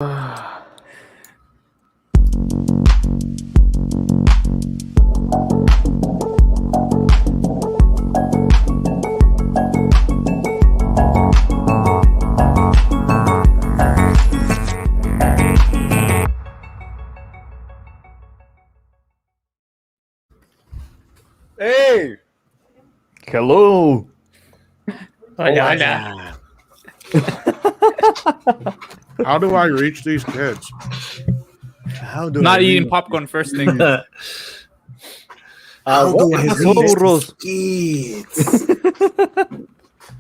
Hey! Hello! Hola. How do I reach these kids? How do Not I eating read? popcorn first thing.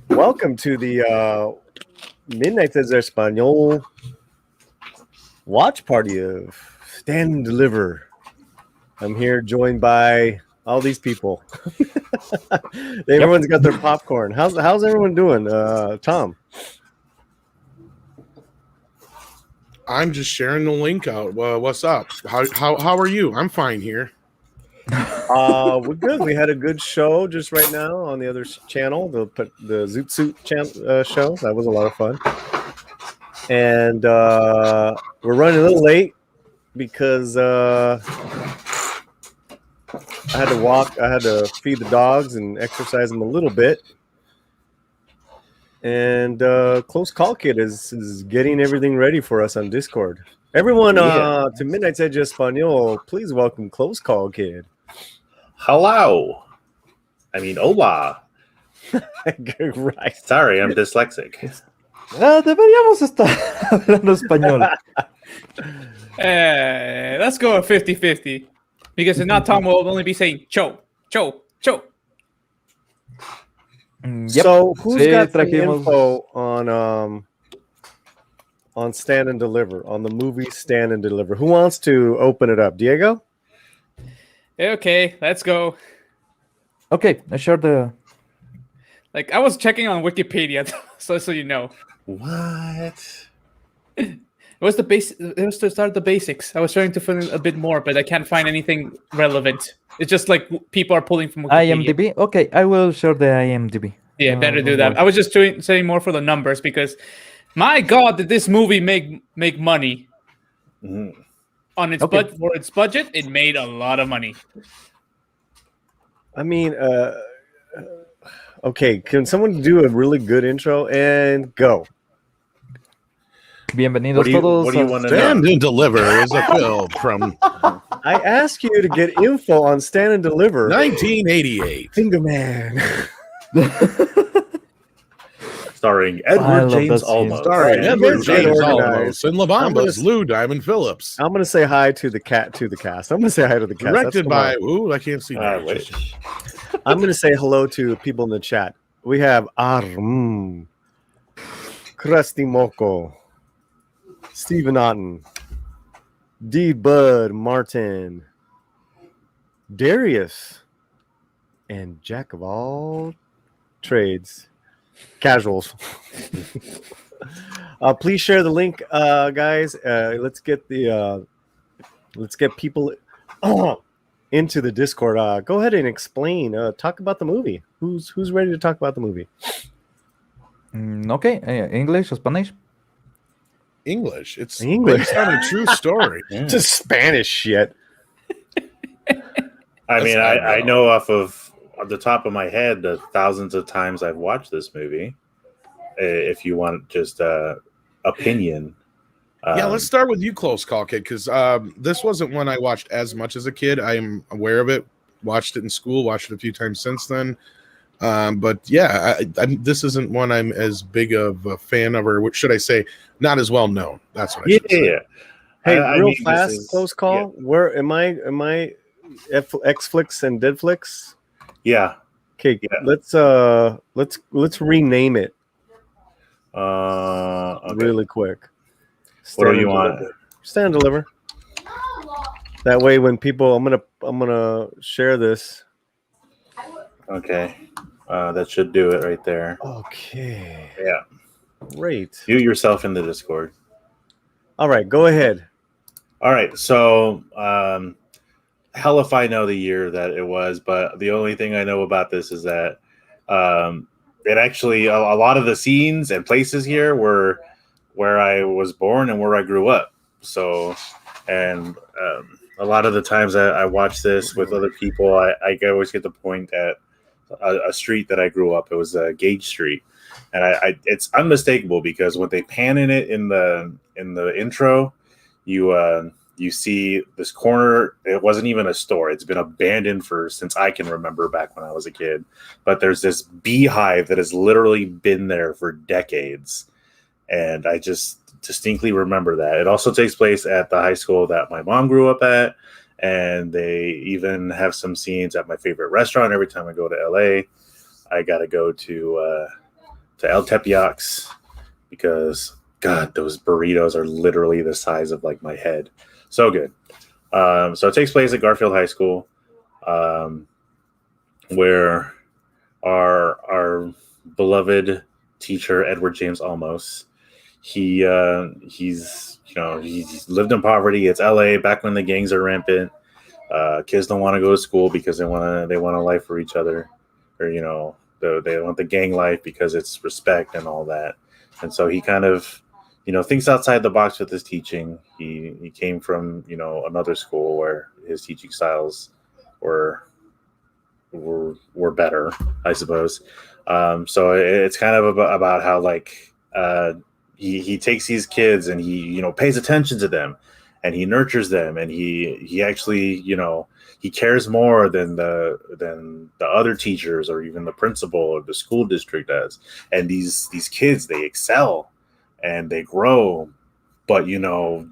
Welcome to the Midnight Says Espanol watch party of Stand and Deliver. I'm here joined by all these people. Everyone's got their popcorn. How's everyone doing? Tom? I'm just sharing the link out. What's up? How are you? I'm fine here. We're good. We had a good show just right now on the other channel, the Zoot Suit show. That was a lot of fun. And we're running a little late because I had to walk. I had to feed the dogs and exercise them a little bit. And Close Call Kid is getting everything ready for us on Discord. Everyone to Midnight's Edge Espanol, please welcome Close Call Kid. Hello! I mean, hola! Right. Sorry, I'm dyslexic. Deberíamos estar hablando español. Let's go 50-50. Because if not, Tom will only be saying cho. So who's got some trajimos- info on Stand and Deliver, on the movie Stand and Deliver? Who wants to open it up? Diego? Okay, let's go. Okay, I shared the. Like, I was checking on Wikipedia, so you know. What? It was to start the basics. I was trying to find a bit more, but I can't find anything relevant. It's just like people are pulling from Wikipedia. IMDb? Okay, I will share the IMDb. Yeah, better do that. I was just saying more for the numbers because, my God, did this movie make money? On its for its budget, it made a lot of money. I mean, okay, can someone do a really good intro and go? Bienvenidos What do you todos. want to know? Stand and Deliver is a film from I ask you to get info on Stand and Deliver. 1988. Finger Man. Starring I Edward love James that scene. Olmos. Sorry, Right, Edward you guys get James organized. Olmos and La Bamba's Lou Diamond Phillips. I'm gonna say hi to the cast. I'm gonna say hi to the cast. Directed That's by I can't see that. Wait. I'm gonna say hello to people in the chat. We have Arm, Krusty Moko, Stephen Otten, D Bud Martin, Darius, and Jack of all trades, casuals. Please share the link, guys. Let's get people into the Discord. Go ahead and explain. Talk about the movie. Who's ready to talk about the movie? Okay, English, Spanish. English. It's English. based on a true story. Just Spanish shit. I mean, I know off the top of my head the thousands of times I've watched this movie. If you want just opinion. Yeah, let's start with you, Close Call Kid, because this wasn't one I watched as much as a kid. I am aware of it. Watched it in school. Watched it a few times since then. But yeah, this isn't one I'm as big of a fan of, or what should I say, not as well known. That's what I should say. Yeah. Hey, I real mean, fast, Close Call. yeah. Where am I? Xflix and Deadflix. Yeah. Okay, Yeah. let's rename it Okay. really quick. What do Stand you and want? Deliver. Stand and Deliver. That way, when people, I'm gonna share this. Okay. That should do it right there. Okay. Yeah. Great. You yourself in the Discord. All right, go ahead. All right. So, hell if I know the year that it was, but the only thing I know about this is that it actually, a lot of the scenes and places here were where I was born and where I grew up. So, and a lot of the times I watch this with other people, I always get to point at a street that I grew up. It was Gage Street, and it's unmistakable because when they pan in it in the intro, you see this corner. It wasn't even a store. It's been abandoned since I can remember, back when I was a kid. But there's this beehive that has literally been there for decades. And I just distinctly remember that. It also takes place at the high school that my mom grew up at. And they even have some scenes at my favorite restaurant. Every time I go to LA, I got to go to El Tepeyacs, because, God, those burritos are literally the size of like my head. So good. So it takes place at Garfield High School, where our beloved teacher, Edward James Olmos, he's lived in poverty. It's LA back when the gangs are rampant. Kids don't want to go to school because they want a life for each other, or they want the gang life because it's respect and all that. And so he kind of thinks outside the box with his teaching. He came from another school where his teaching styles were better, I suppose. So it's kind of about how he takes these kids and he pays attention to them and he nurtures them, and he actually he cares more than the other teachers or even the principal or the school district does. And these kids, they excel and they grow, but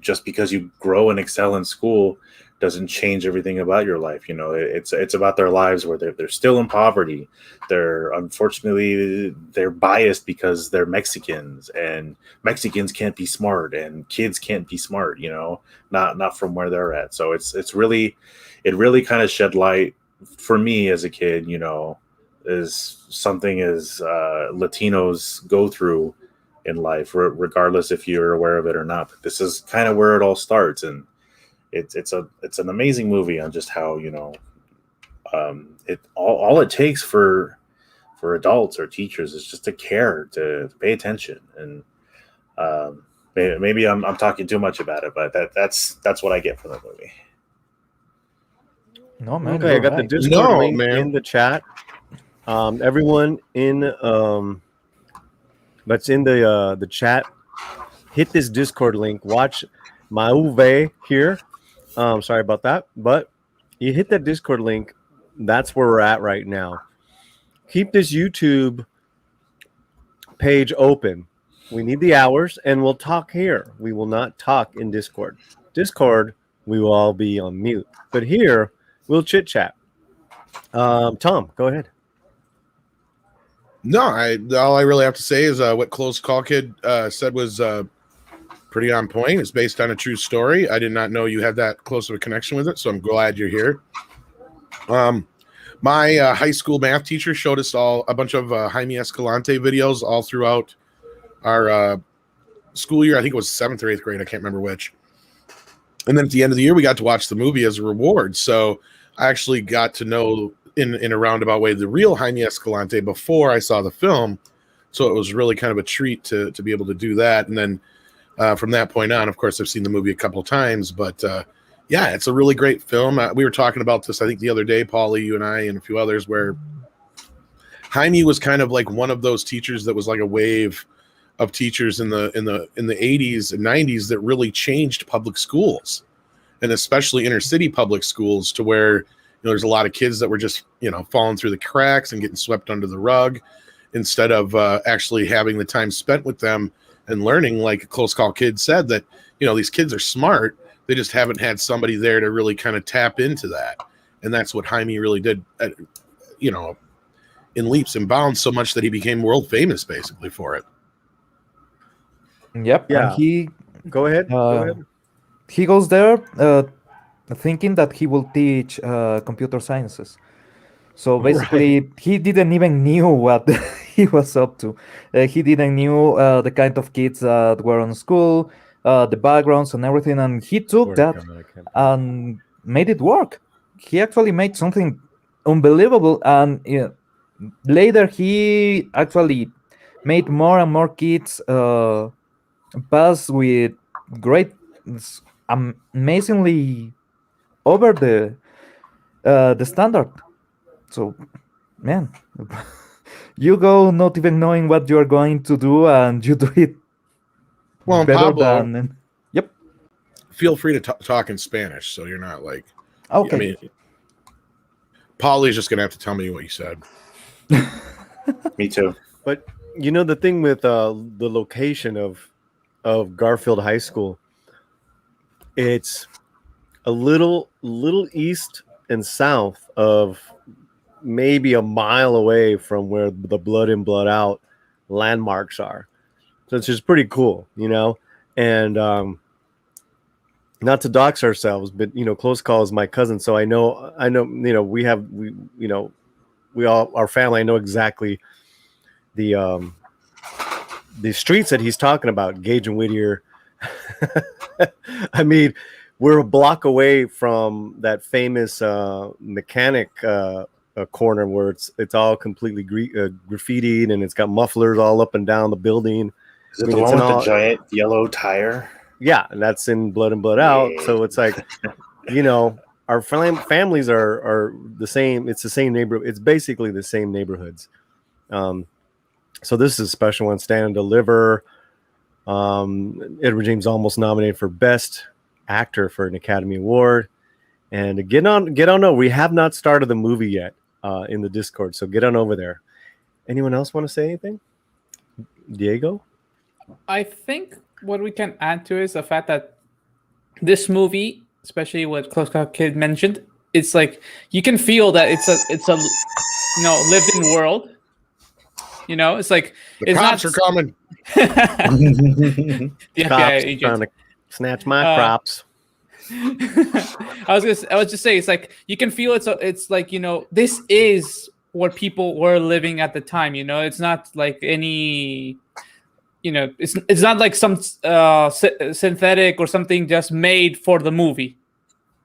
just because you grow and excel in school doesn't change everything about your life. It's about their lives where they're still in poverty. Unfortunately they're biased because they're Mexicans, and Mexicans can't be smart and kids can't be smart, not from where they're at. So it really kind of shed light for me as a kid, is something as Latinos go through in life, regardless if you're aware of it or not. But this is kind of where it all starts, and it's an amazing movie on just how all it takes for adults or teachers is just to care, to pay attention. And maybe I'm talking too much about it, but that's what I get from the movie. No, man. Okay, I got the right. Discord link in the chat. Everyone in that's in the chat, hit this Discord link. Watch Mauve here. Sorry about that, but you hit that Discord link. That's where we're at right now. Keep this YouTube page open. We need the hours, and we'll talk here. We will not talk in Discord. Discord, we will all be on mute. But here, we'll chit chat. Tom, go ahead. No, all I really have to say is what Close Call Kid said was pretty on point. It's based on a true story. I did not know you had that close of a connection with it, so I'm glad you're here. My high school math teacher showed us all a bunch of Jaime Escalante videos all throughout our school year. I think it was 7th or 8th grade. I can't remember which. And then at the end of the year, we got to watch the movie as a reward. So I actually got to know in a roundabout way the real Jaime Escalante before I saw the film. So it was really kind of a treat to be able to do that. And then from that point on, of course, I've seen the movie a couple of times, but yeah, it's a really great film. We were talking about this, I think, the other day, Paulie, you and I, and a few others, where Jaime was kind of like one of those teachers that was like a wave of teachers in the 80s and 90s that really changed public schools, and especially inner city public schools, to where there's a lot of kids that were just falling through the cracks and getting swept under the rug, instead of actually having the time spent with them and learning. Like Close Call Kid said, that these kids are smart. They just haven't had somebody there to really kind of tap into that. And that's what Jaime really did, in leaps and bounds, so much that he became world famous basically for it. Yep. Yeah. And he Go ahead. Go ahead. he goes there thinking that he will teach computer sciences. So basically, he didn't even knew what he was up to. He didn't knew the kind of kids that were on school, the backgrounds and everything, and he took that and made it work. He actually made something unbelievable, and later he actually made more and more kids pass with great, amazingly over the standard. So, man, you go not even knowing what you are going to do, and you do it Well, and better Pablo, than. Yep. feel free to talk in Spanish, so you're not like. Okay. I mean, Polly's just gonna have to tell me what you said. Me too. But the thing with the location of Garfield High School, it's a little east and south of maybe a mile away from where the Blood In Blood Out landmarks are. So it's just pretty cool, and not to dox ourselves, but Close Call is my cousin, so I know we all, our family, I know exactly the streets that he's talking about, Gage and Whittier. I mean, we're a block away from that famous mechanic corner where it's all completely graffitied, and it's got mufflers all up and down the building. Is it the one with the giant yellow tire? Yeah, and that's in Blood In Blood Out. So it's like, our families are the same. It's the same neighborhood. It's basically the same neighborhoods. So this is a special one. Stand and Deliver. Edward James almost nominated for Best Actor for an Academy Award. And get on over. We have not started the movie yet in the Discord, so get on over there. Anyone else want to say anything? Diego? I think what we can add to is the fact that this movie, especially what Close Call Kid mentioned, it's like you can feel that it's a lived-in world. It's like The cops are coming. The FBI Cops agent trying to snatch my crops. I was just saying, it's like you can feel it's like this is what people were living at the time. It's not like any. It's not like some synthetic or something just made for the movie.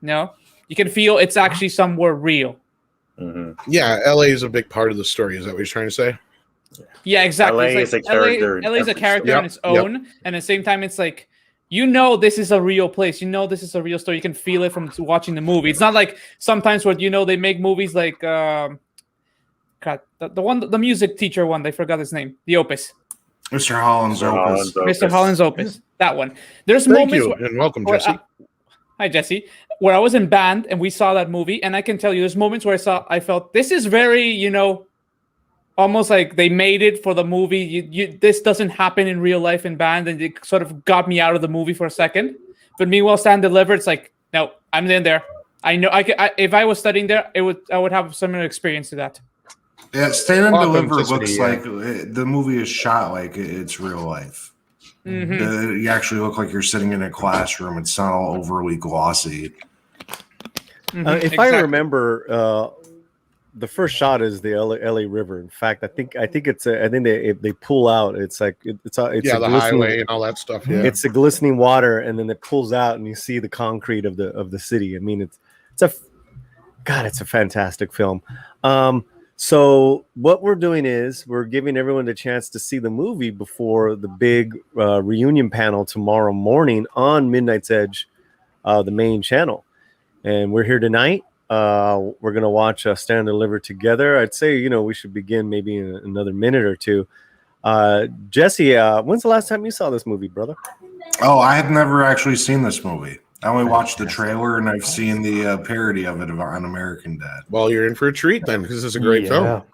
You can feel it's actually somewhere real. Mm-hmm. Yeah, LA is a big part of the story. Is that what you're trying to say? Yeah, exactly. LA is a character. LA is a character on its own, and at the same time, it's like this is a real place. This is a real story. You can feel it from watching the movie. It's not like sometimes what they make movies like the music teacher one. They forgot his name. The Opus. Mr. Holland's Opus. Mr. Holland's Opus. That one. There's Thank moments. you, and welcome, Jesse. Hi, Jesse. Where I was in band and we saw that movie, and I can tell you, there's moments where I felt this is very, almost like they made it for the movie. This doesn't happen in real life in band, and it sort of got me out of the movie for a second. But meanwhile, Stand Deliver, it's like, no, I'm in there. I know if I was studying there, I would have a similar experience to that. Yeah, Stand and Deliver Authenticity, looks like the movie is shot like it's real life. Mm-hmm. You actually look like you're sitting in a classroom. It's not all overly glossy. Mm-hmm. If I remember, the first shot is the LA River. In fact, I think they pull out. It's like it's the highway and all that stuff. Yeah, it's the glistening water, and then it pulls out, and you see the concrete of the city. I mean, it's a fantastic film. So what we're doing is we're giving everyone the chance to see the movie before the big reunion panel tomorrow morning on Midnight's Edge, the main channel. And we're here tonight. We're going to watch Stand and Deliver together. I'd say, we should begin maybe in another minute or two. Jesse, when's the last time you saw this movie, brother? Oh, I have never actually seen this movie. I only watched the trailer, and I've seen the parody of it on American Dad. Well, you're in for a treat then, because it's a great film.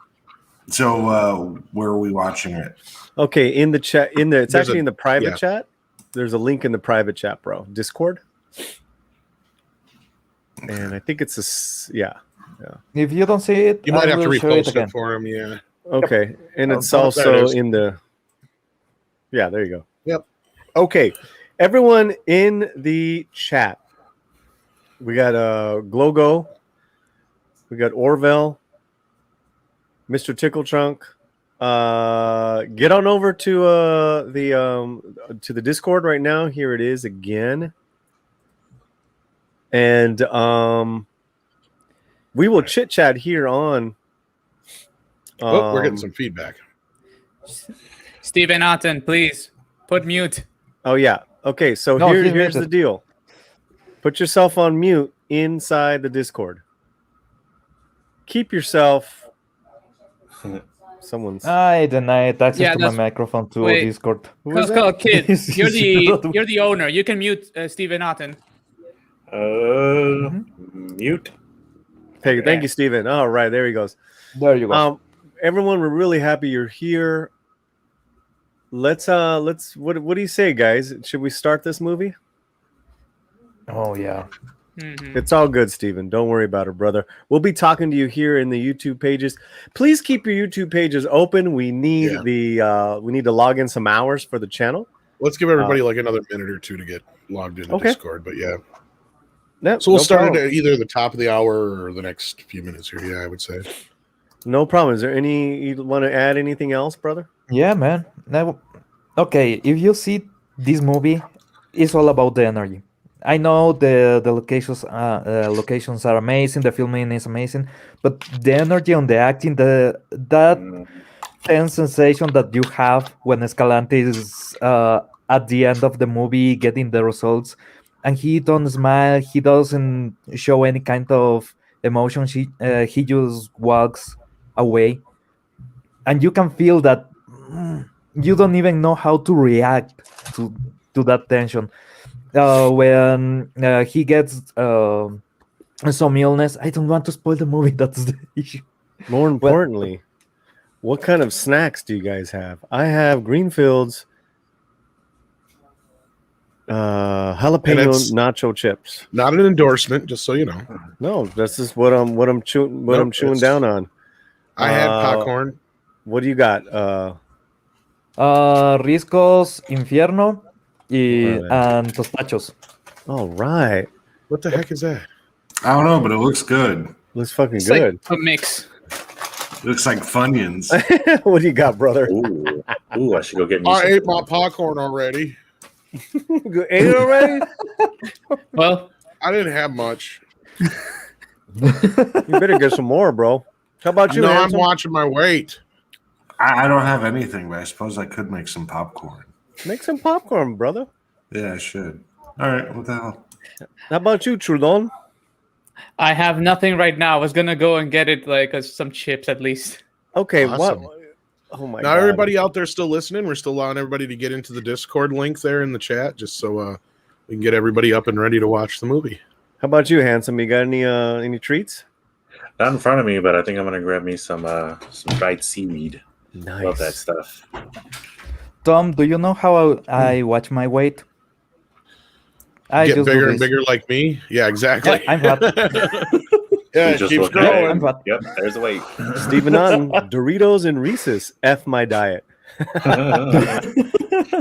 So, where are we watching it? Okay, in the chat, it's actually in the private chat. There's a link in the private chat, bro. Discord. And I think it's yeah. If you don't see it, You might have to repost again. it for him. Yeah. Okay, and it's I'll also in the. Yeah, there you go. Yep. Okay, everyone in the chat. We got Glogo. We got Orville. Mr. Tickle Trunk. Get on over to the Discord right now. Here it is again. And we will chit chat here on. We're getting some feedback. Stephen Otten, please put mute. Oh yeah. Okay. So No, he's here's the muted. deal. Put yourself on mute inside the Discord. Keep yourself. Someone's. I denied access Yeah, to my that's- microphone to wait. Discord. Who was Call that? Kid. You're You're you're the owner. You can mute Stephen Otten. Mute. Hey, thank you, Steven. All right, there he goes. There you go. Everyone, we're really happy you're here. Let's what do you say, guys? Should we start this movie? Oh yeah. It's all good, Steven. Don't worry about it, brother. We'll be talking to you here in the YouTube pages. Please keep your YouTube pages open. We need we need to log in some hours for the channel. Let's give everybody like another minute or two to get logged into Discord. But yeah. Yep, So we'll no start problem. at either the top of the hour or the next few minutes here. Yeah, I would say. No problem. Is there you want to add anything else, brother? Yeah, man. Now, okay, if you see this movie, it's all about the energy. I know the locations are amazing, the filming is amazing, but the energy on the acting, that tense sensation that you have when Escalante is at the end of the movie getting the results, and he don't smile, he doesn't show any kind of emotion. He just walks away, and you can feel that you don't even know how to react to that tension. When he gets some illness, I don't want to spoil the movie. That's the issue. More importantly, what kind of snacks do you guys have? I have Greenfield's jalapeno nacho chips. Not an endorsement, just so you know. No, this is what I'm chewing down on. I had popcorn. What do you got? Riscos Infierno and Tostachos. All right. What the heck is that? I don't know, but it looks good. Looks fucking It's good. like a mix. It looks like Funyuns. What do you got, brother? Ooh, I should go get me. I some. ate my popcorn already. You ate it already? Well, I didn't have much. You better get some more, bro. How about you, No, I'm handsome? watching my weight. I don't have anything, but I suppose I could make some popcorn. Make some popcorn, brother. Yeah, I should. All right, what the hell? How about you, Trudon? I have nothing right now. I was gonna go and get it like some chips at least. Okay, Awesome. what? Oh my Now, god. everybody out there still listening, we're still allowing everybody to get into the Discord link there in the chat, just so we can get everybody up and ready to watch the movie. How about you, handsome? You got any treats? Not in front of me, but I think I'm gonna grab me some dried seaweed. Nice. Love that stuff. Tom, do you know how I watch my weight? I Get just do bigger and this. bigger like me. Yeah, exactly. Yeah, I'm fat. Yeah, You it just keeps look growing. I'm fat. Yep, there's the weight. Stephen on Doritos and Reese's. F my diet.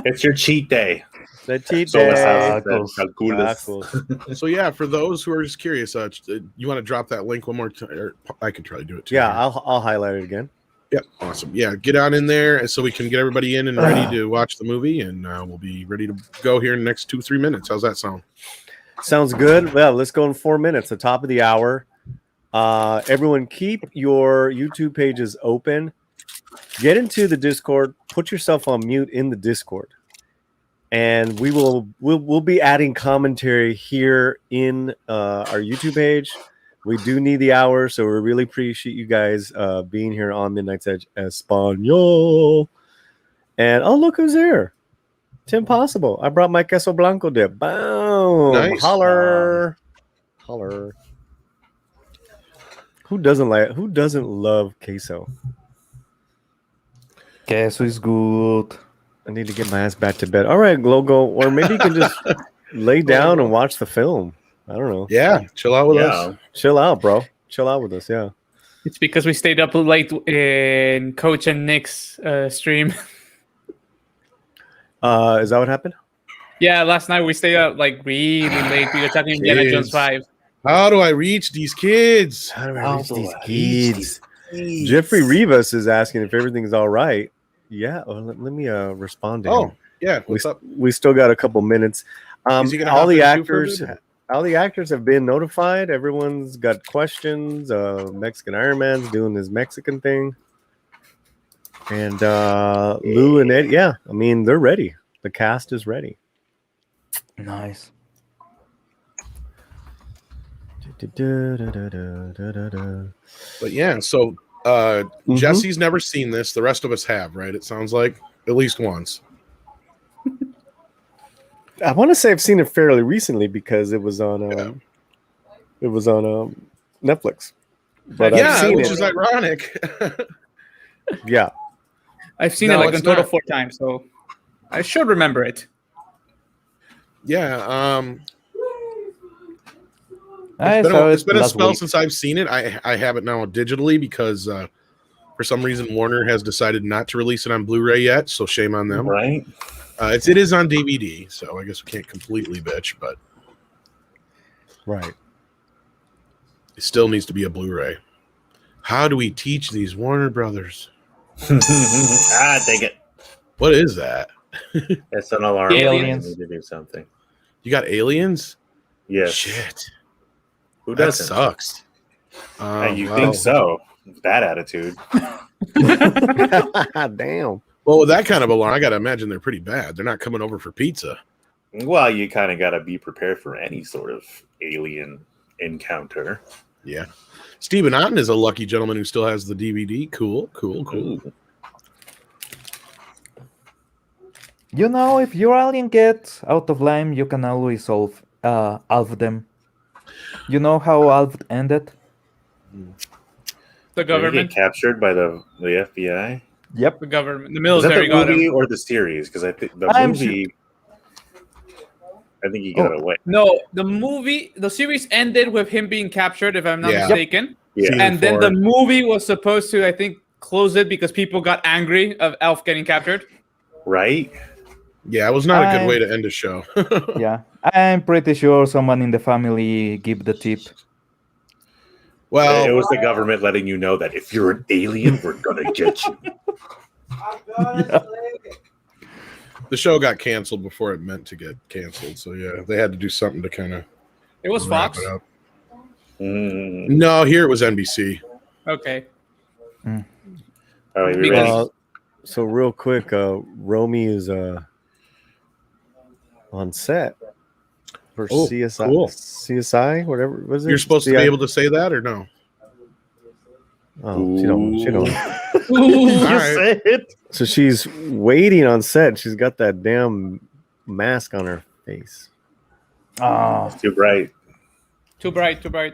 It's your cheat day. The cheat So day. calculas. So yeah, for those who are just curious, you want to drop that link one more time? Or I could try to do it too. Yeah, I'll highlight it again. Yep, awesome. Yeah, get on in there so we can get everybody in and ready to watch the movie, and we'll be ready to go here in the next 2-3 minutes. How's that sound? Sounds good. Well, let's go in 4 minutes, the top of the hour. Everyone, keep your YouTube pages open. Get into the Discord. Put yourself on mute in the Discord, and we'll be adding commentary here in our YouTube page. We do need the hour, so we really appreciate you guys being here on Midnight's Edge Espanol. And oh, look who's there. Tim Possible. I brought my queso blanco dip. Boom. Nice. Holler. Holler. Who doesn't love queso? Queso is good. I need to get my ass back to bed. All right, Glogo. Or maybe you can just lay down and watch the film. I don't know. Yeah, chill out with us. Chill out, bro. Chill out with us. Yeah. It's because we stayed up late in Coach and Nick's stream. Is that what happened? Yeah, last night we stayed up like really late. We were talking Indiana Jones Kids. 5. How do I reach these kids? How do I How reach do these I reach kids? these Jeffrey Rivas is asking if everything's all right. Yeah. Well, let me respond to him. Oh, yeah. What's up? We still got a couple minutes. Is he gonna All hop the in too for a actors. bit? All the actors have been notified. Everyone's got questions. Mexican Iron Man's doing his Mexican thing. And Lou and Ed, yeah, I mean, they're ready. The cast is ready. Nice. But yeah, so Jesse's never seen this. The rest of us have, right? It sounds like at least once. I want to say I've seen it fairly recently because it was on Netflix. But I've Yeah, seen which it. is ironic. Yeah. I've seen No, it like it's in total not. 4 times, so I should remember it. Yeah. I It's saw it been a last spell week. since I've seen it. I have it now digitally because for some reason Warner has decided not to release it on Blu-ray yet. So shame on them. Right? It is on DVD, so I guess we can't completely bitch, but Right. it still needs to be a Blu-ray. How do we teach these Warner Brothers? Take it. What is that? It's an alarm. Aliens. We need to do something. You got aliens? Yes. Shit. Who That doesn't? sucks. You think so? That attitude. Damn. Well, with that kind of alarm, I got to imagine they're pretty bad. They're not coming over for pizza. Well, you kind of got to be prepared for any sort of alien encounter. Yeah. Stephen Otten is a lucky gentleman who still has the DVD. Cool. Ooh. You know, if your alien gets out of line, you can always solve Alf them. You know how Alf ended? The Did he government, get captured by the FBI? Yep. the government, the Was that military the got movie him. or the series? Because I think the I'm movie. I think he got away. No, the series ended with him being captured, if I'm not Yeah. mistaken. Yeah. Season And then 4. the movie was supposed to, I think, close it because people got angry of Elf getting captured. Right? Yeah, it was not a good way to end a show. Yeah. I'm pretty sure someone in the family give the tip. Well, It was the government letting you know that if you're an alien, we're gonna get you. the show got canceled before it meant to get canceled. So yeah, they had to do something to kind of It was wrap Fox. it up. Mm. No, here it was NBC. Okay. All right, we ready? So real quick, Romy is on set for Oh, CSI. cool. CSI, whatever was it? You're supposed to be CI? able to say that or no? Oh, she don't. She don't. All right. Say it. So she's waiting on set. She's got that damn mask on her face. Oh, Too bright. Too bright, too bright.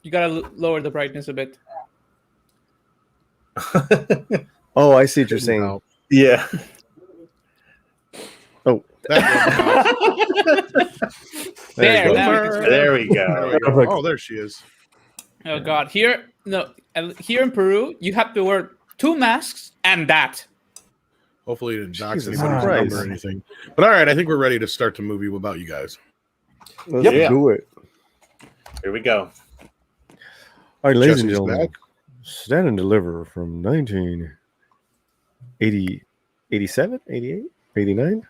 You gotta lower the brightness a bit. Oh, I see what you're saying. No. Yeah. Oh, There, you go. now we can see. There we There we go. go. Oh, there she is. Oh God! Here in Peru, you have to wear 2 masks and that. Hopefully, it didn't dox Jesus anybody's Christ. number or anything. But all right, I think we're ready to start the movie without you guys. let's Yeah. do it. Here we go. All right, ladies and Jesse's gentlemen, back. Stand and Deliver from 1980, 87, 88, 89.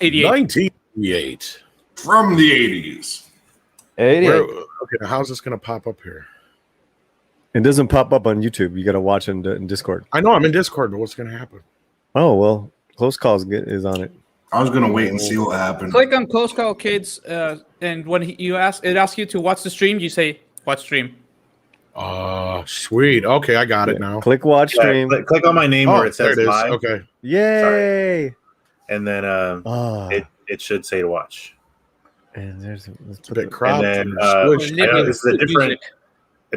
88. 1988. From the 80s. 88. Okay, now how's this going to pop up here? It doesn't pop up on YouTube. You got to watch it in Discord. I know I'm in Discord, but what's going to happen? Oh, well, Close Calls is on it. I was going to wait and see what happened. Click on Close Call Kids, and when it asks you to watch the stream, you say watch stream. Sweet. Okay, I got it now. Click watch Yeah, stream. click on my name Oh, where it there says it is. live, Okay. Yay! and then Ah, it should say to watch. and let's It's a put bit it. cropped And and then, squished. I know this is a Music.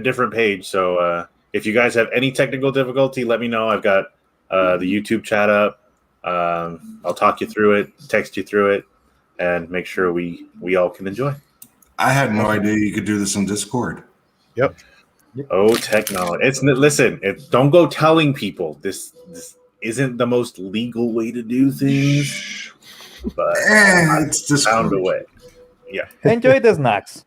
different page. So if you guys have any technical difficulty, let me know. I've got the YouTube chat up. I'll talk you through it, text you through it, and make sure we all can enjoy. I had no idea you could do this in Discord. Yep. Oh, technology! Don't go telling people this isn't the most legal way to do things, but It's I found a Discord. way. Yeah. Enjoy the snacks.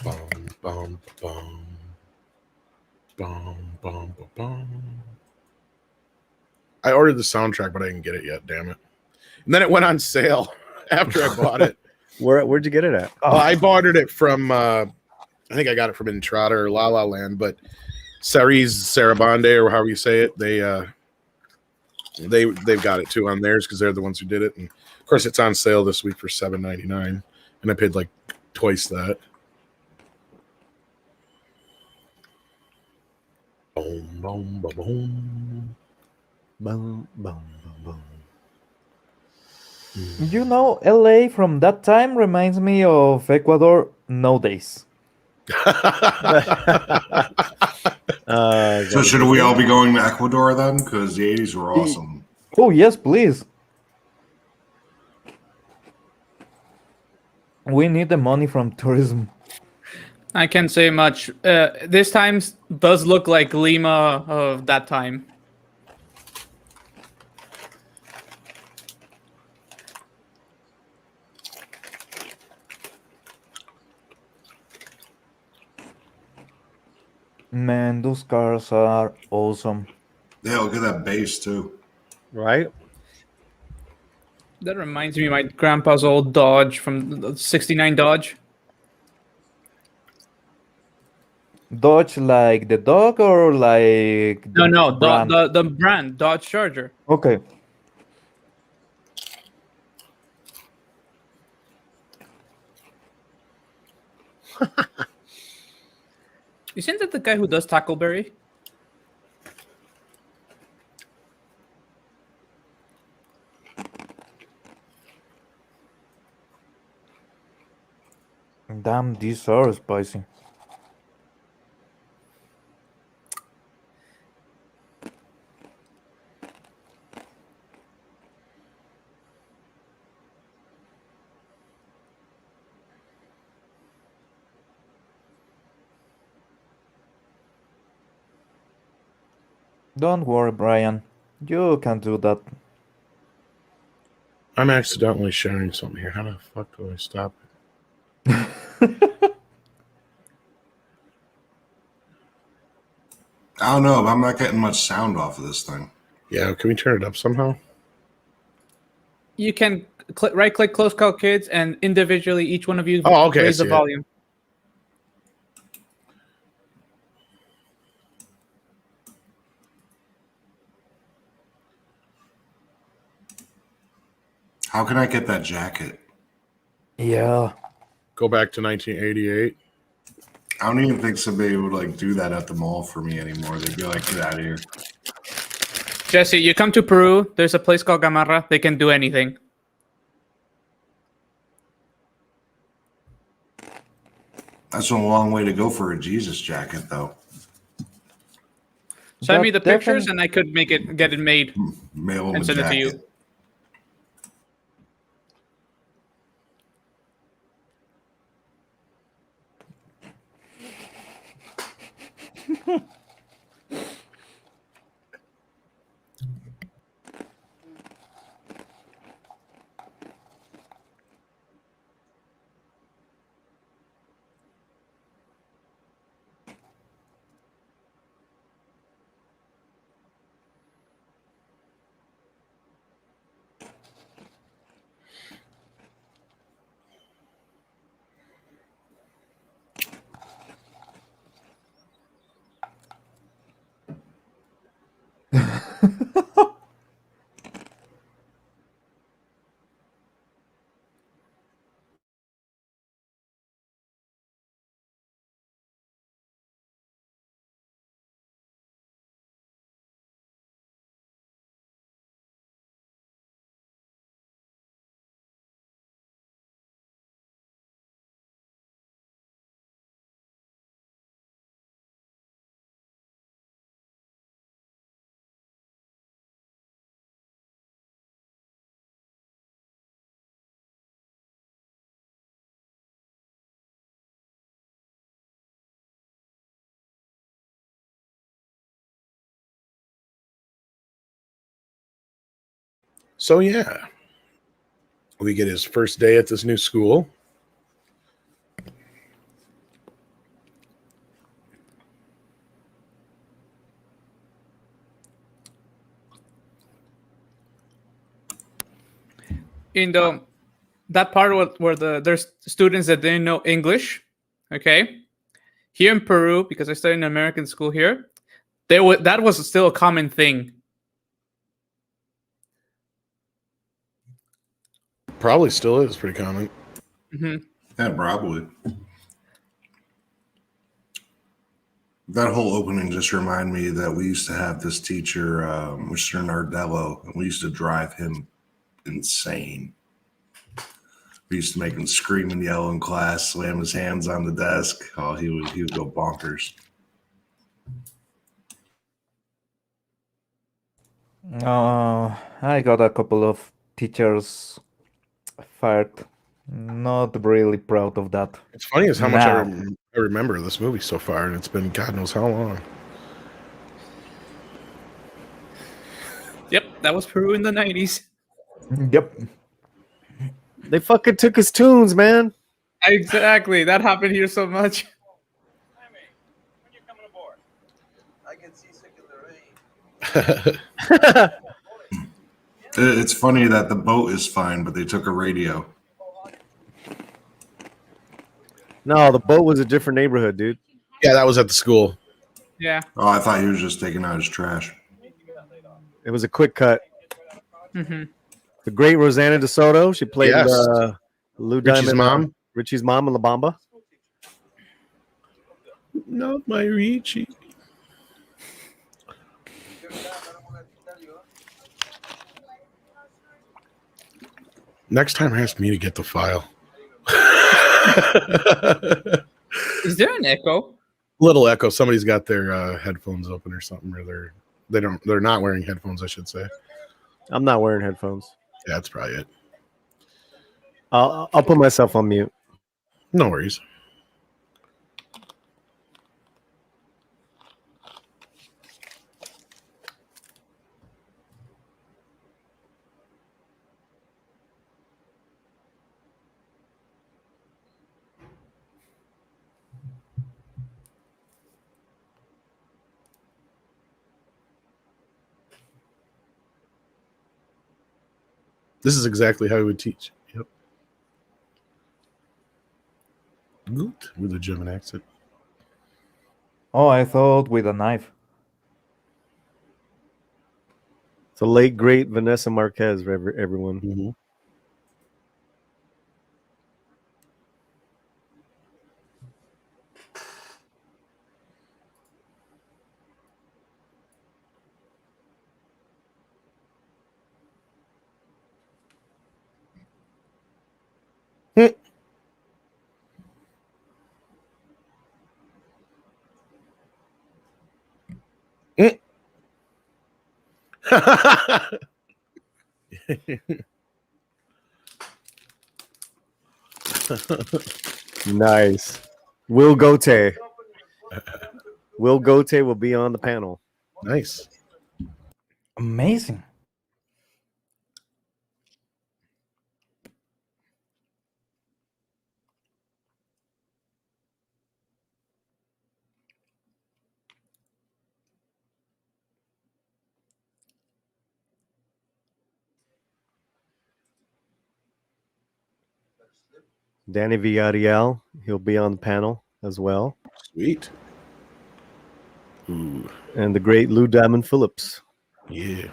Bum, bum, bum. Bum, bum, bum, bum. I ordered the soundtrack, but I didn't get it yet. Damn it! And then it went on sale after I bought it. Where'd you get it at? I ordered it from. I think I got it from Entrada or La La Land, but Ceres Sarabande, or however you say it, they've got it too on theirs because they're the ones who did it. And of course, it's on sale this week for $7.99, and I paid like twice that. Boom, boom, boom, boom. Boom, boom, boom, boom. You know, LA from that time reminds me of Ecuador nowadays. So should we all be going to Ecuador then? Because the 80s were awesome. Oh, yes, please. We need the money from tourism. I can't say much. This time does look like Lima of that time. Man, those cars are awesome. Yeah, look at that bass too. Right? That reminds me of my grandpa's old Dodge from the '69 Dodge. Dodge like the dog or like the No, brand? the brand Dodge Charger. Okay. Isn't that the guy who does Tackleberry? Damn, these are spicy. Don't worry, Brian. You can do that. I'm accidentally sharing something here. How the fuck do I stop it? I don't know, but I'm not getting much sound off of this thing. Yeah, can we turn it up somehow? You can right-click Close Call Kids, and individually, each one of you Oh, okay, I raise the see it. volume. How can I get that jacket? Yeah. Go back to 1988. I don't even think somebody would like do that at the mall for me anymore. They'd be like, get out of here. Jesse, you come to Peru. There's a place called Gamarra. They can do anything. That's a long way to go for a Jesus jacket, though. Send me But the pictures, and I could get it made Mail him and a send it to jacket. you. So yeah, we get his first day at this new school. In that part where there's students that didn't know English, okay, here in Peru, because I studied in American school here, that was still a common thing. Probably still is pretty common. Mm-hmm. Yeah, probably. That whole opening just reminded me that we used to have this teacher, Mr. Nardello, and we used to drive him insane. We used to make him scream and yell in class, slam his hands on the desk. Oh, he would go bonkers. I got a couple of teachers fired. Not really proud of that. It's funny as how much I Now. remember this movie so far, and it's been God knows how long. Yep, that was Peru in the 90s. Yep. They fucking took his tunes, man. Exactly. That happened here so much. When you're coming aboard, I get seasick in the rain. It's funny that the boat is fine, but they took a radio. No, the boat was a different neighborhood, dude. Yeah, that was at the school. Yeah. Oh, I thought he was just taking out his trash. It was a quick cut. Mm-hmm. The great Rosanna DeSoto. She played Yes. Lou Richie's Diamond, mom. Richie's mom in La Bamba. Not my Richie. Next time, ask me to get the file. Is there an echo? Little echo. Somebody's got their headphones open or something, or they're not wearing headphones, I should say. I'm not wearing headphones. Yeah, that's probably it. I'll put myself on mute. No worries. This is exactly how he would teach. Yep. Good. With a German accent. Oh, I thought with a knife. It's the late great Vanessa Marquez, everyone. Mm-hmm. Nice. Will Gote. Will Gote will be on the panel. Nice. Amazing. Danny Villarreal, he'll be on the panel as well. Sweet. Ooh. And the great Lou Diamond Phillips. Yeah.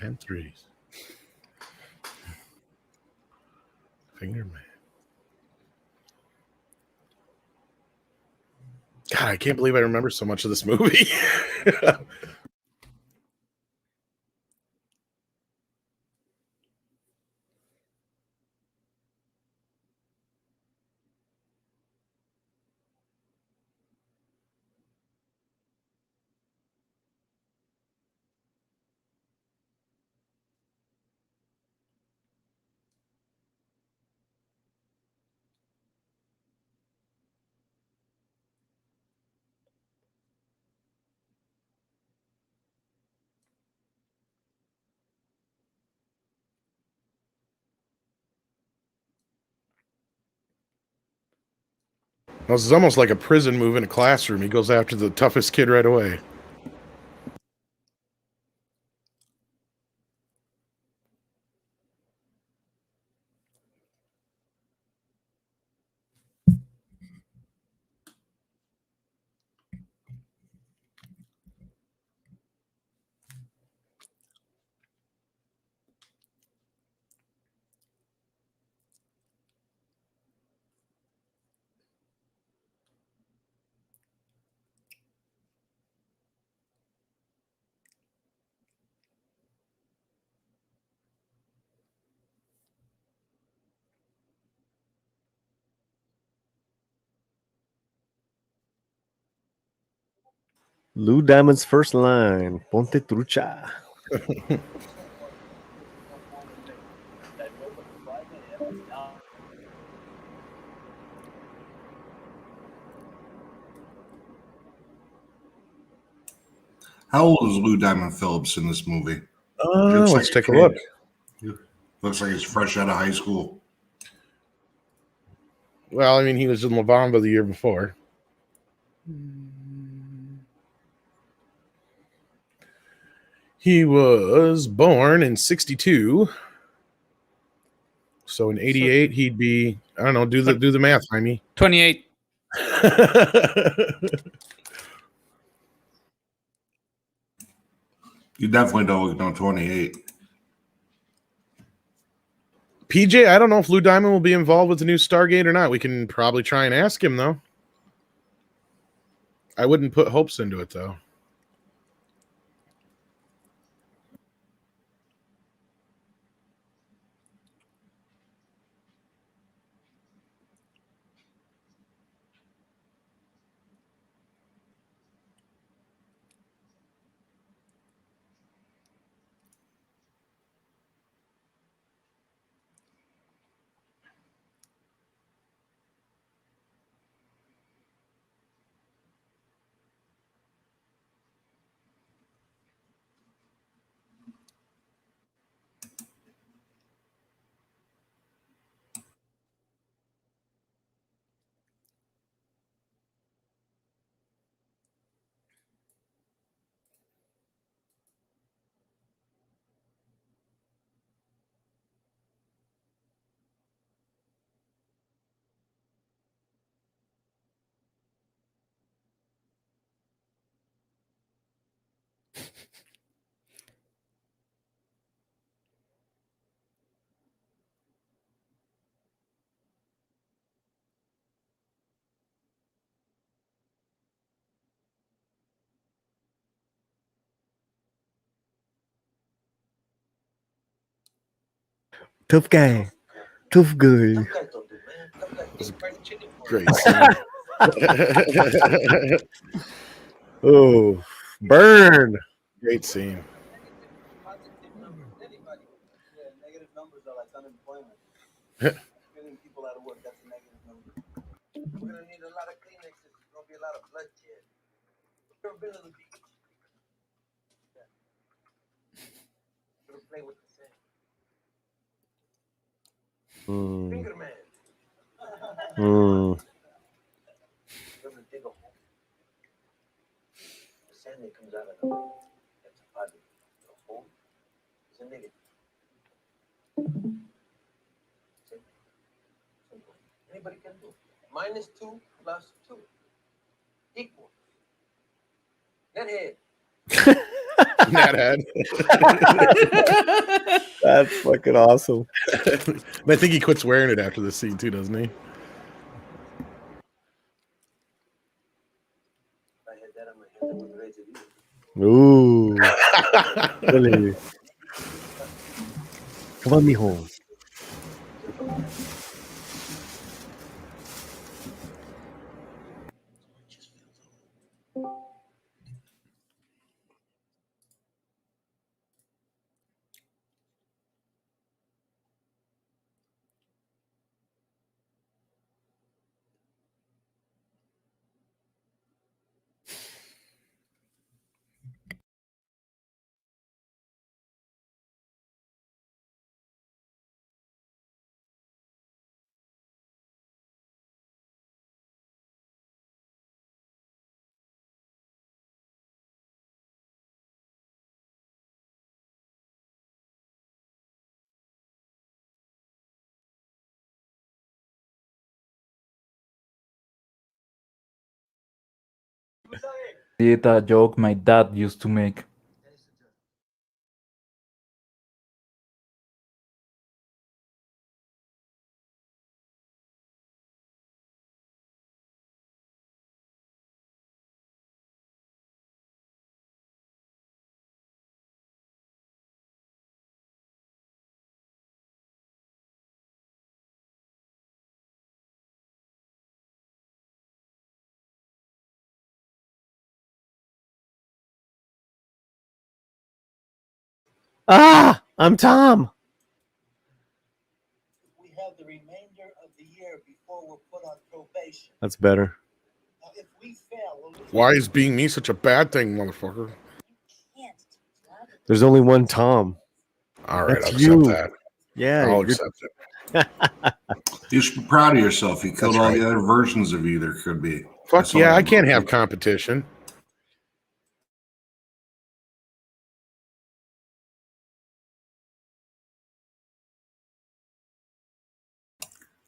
And threes. Finger man. God, I can't believe I remember so much of this movie. This is almost like a prison move in a classroom. He goes after the toughest kid right away. Lou Diamond's first line, Ponte Trucha. How old is Lou Diamond Phillips in this movie? Let's take a look. Looks like he's fresh out of high school. Well, I mean, he was in La Bamba the year before. He was born in 62. So in 88, he'd be, I don't know, do the math, Jaime. 28. You definitely don't look no 28. PJ, I don't know if Lou Diamond will be involved with the new Stargate or not. We can probably try and ask him, though. I wouldn't put hopes into it, though. Tough guy. Tough guy. Great. Oh, burn. Great scene. Negative numbers are like unemployment. Getting people out of work, that's a negative number. We're gonna need a lot of Kleenexes. There's gonna be a lot of bloodshed. Ever been to the beach? Yeah. Ever play with the sand? Finger man. Ever dig a hole? The sand that comes out of the hole, that's a positive. The hole is a negative. Simple. Anybody can do. -2 + 2 equals. Nethead. Nethead. That's fucking awesome. I think he quits wearing it after this scene too, doesn't he? If I had that on my hands, I wouldn't raise it either. Ooh. Really? Come on, mijo. Did a joke my dad used to make. Ah, I'm Tom. We have the remainder of the year before we're put on probation. That's better. Now, if we fail, we'll lose. Why is being me such a bad thing, motherfucker? There's only one Tom. All right, That's I'll you. accept that. Yeah, I'll you're- accept it. You should be proud of yourself. You killed That's all right. the other versions of you there could be. Fuck That's all yeah, I I'm can't gonna have do. competition.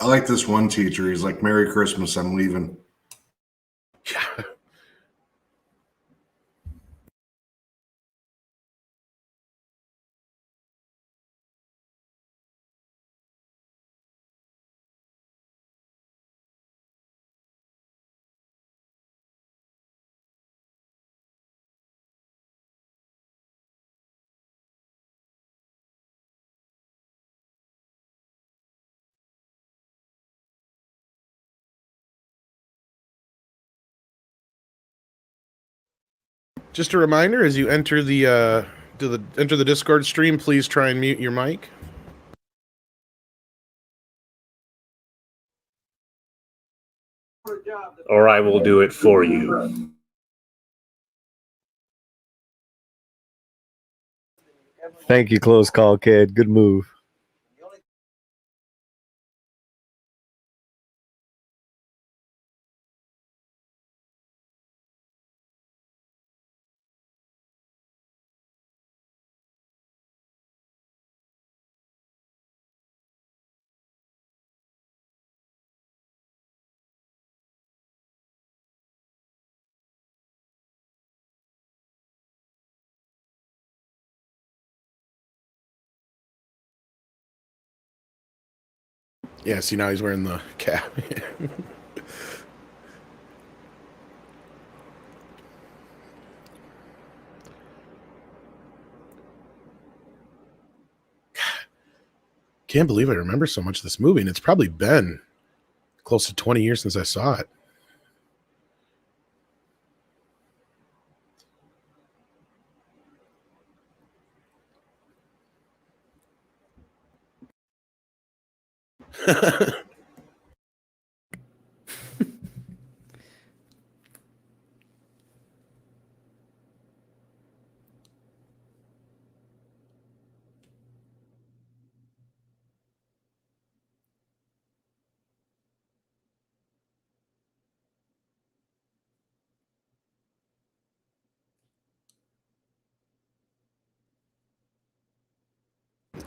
I like this one teacher. He's like, "Merry Christmas, I'm leaving." Yeah. Just a reminder, as you enter the enter the Discord stream, please try and mute your mic. Or I will do it for you. Thank you, close call, kid. Good move. Yeah, see, now he's wearing the cap. Can't believe I remember so much of this movie, and it's probably been close to 20 years since I saw it.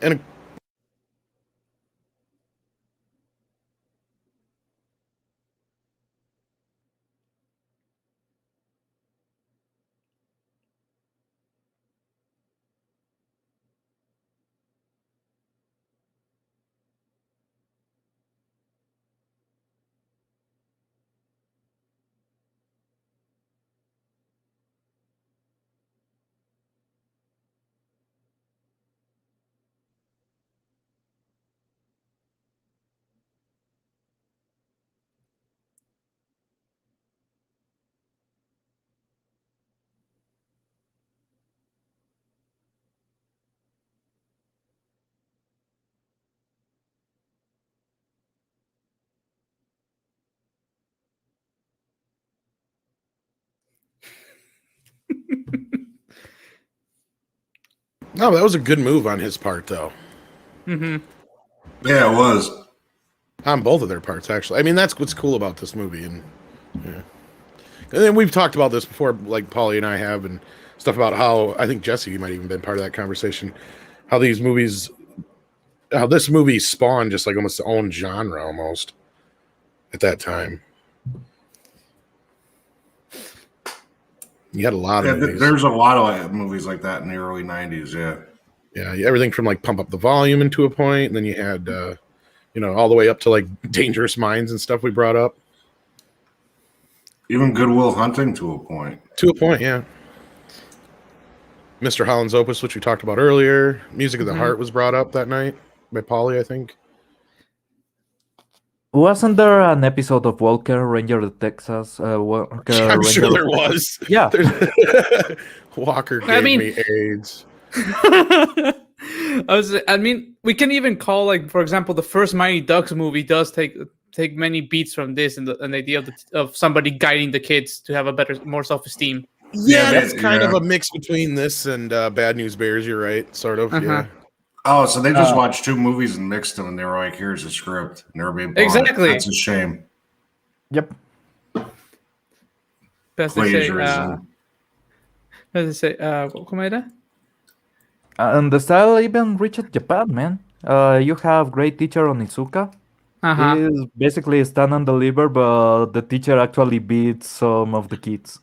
And no, that was a good move on his part, though. Mm-hmm. Yeah, it was. On both of their parts, actually. I mean, that's what's cool about this movie, and yeah. And then we've talked about this before, like Paulie and I have, and stuff about how I think Jesse, you might even been part of that conversation. How these movies, how this movie spawned just like almost its own genre, almost at that time. You had a lot of movies. There's a lot of movies like that in the early 90s, yeah. Yeah, everything from like Pump Up the Volume into a point, and then you had, all the way up to like Dangerous Minds and stuff we brought up. Even Good Will Hunting to a point. To a point, yeah. Mr. Holland's Opus, which we talked about earlier. Music of the Heart was brought up that night by Polly, I think. Wasn't there an episode of Walker, Ranger of Texas? Walker, I'm Ranger sure of there Texas? was. Yeah. Walker gave me AIDS. We can even call, like, for example, the first Mighty Ducks movie does take many beats from this, and the idea of somebody guiding the kids to have more self-esteem. Yeah, that's kind of a mix between this and Bad News Bears. You're right, sort of. Yeah. Oh, so they just watched two movies and mixed them, and they were like, "Here's a script." And they were being bought. Exactly. That's a shame. Yep. Plagiarism. ¿Cómo era? And the style even reached Japan, man. You have Great Teacher Onizuka. He's basically stand and deliver, but the teacher actually beats some of the kids.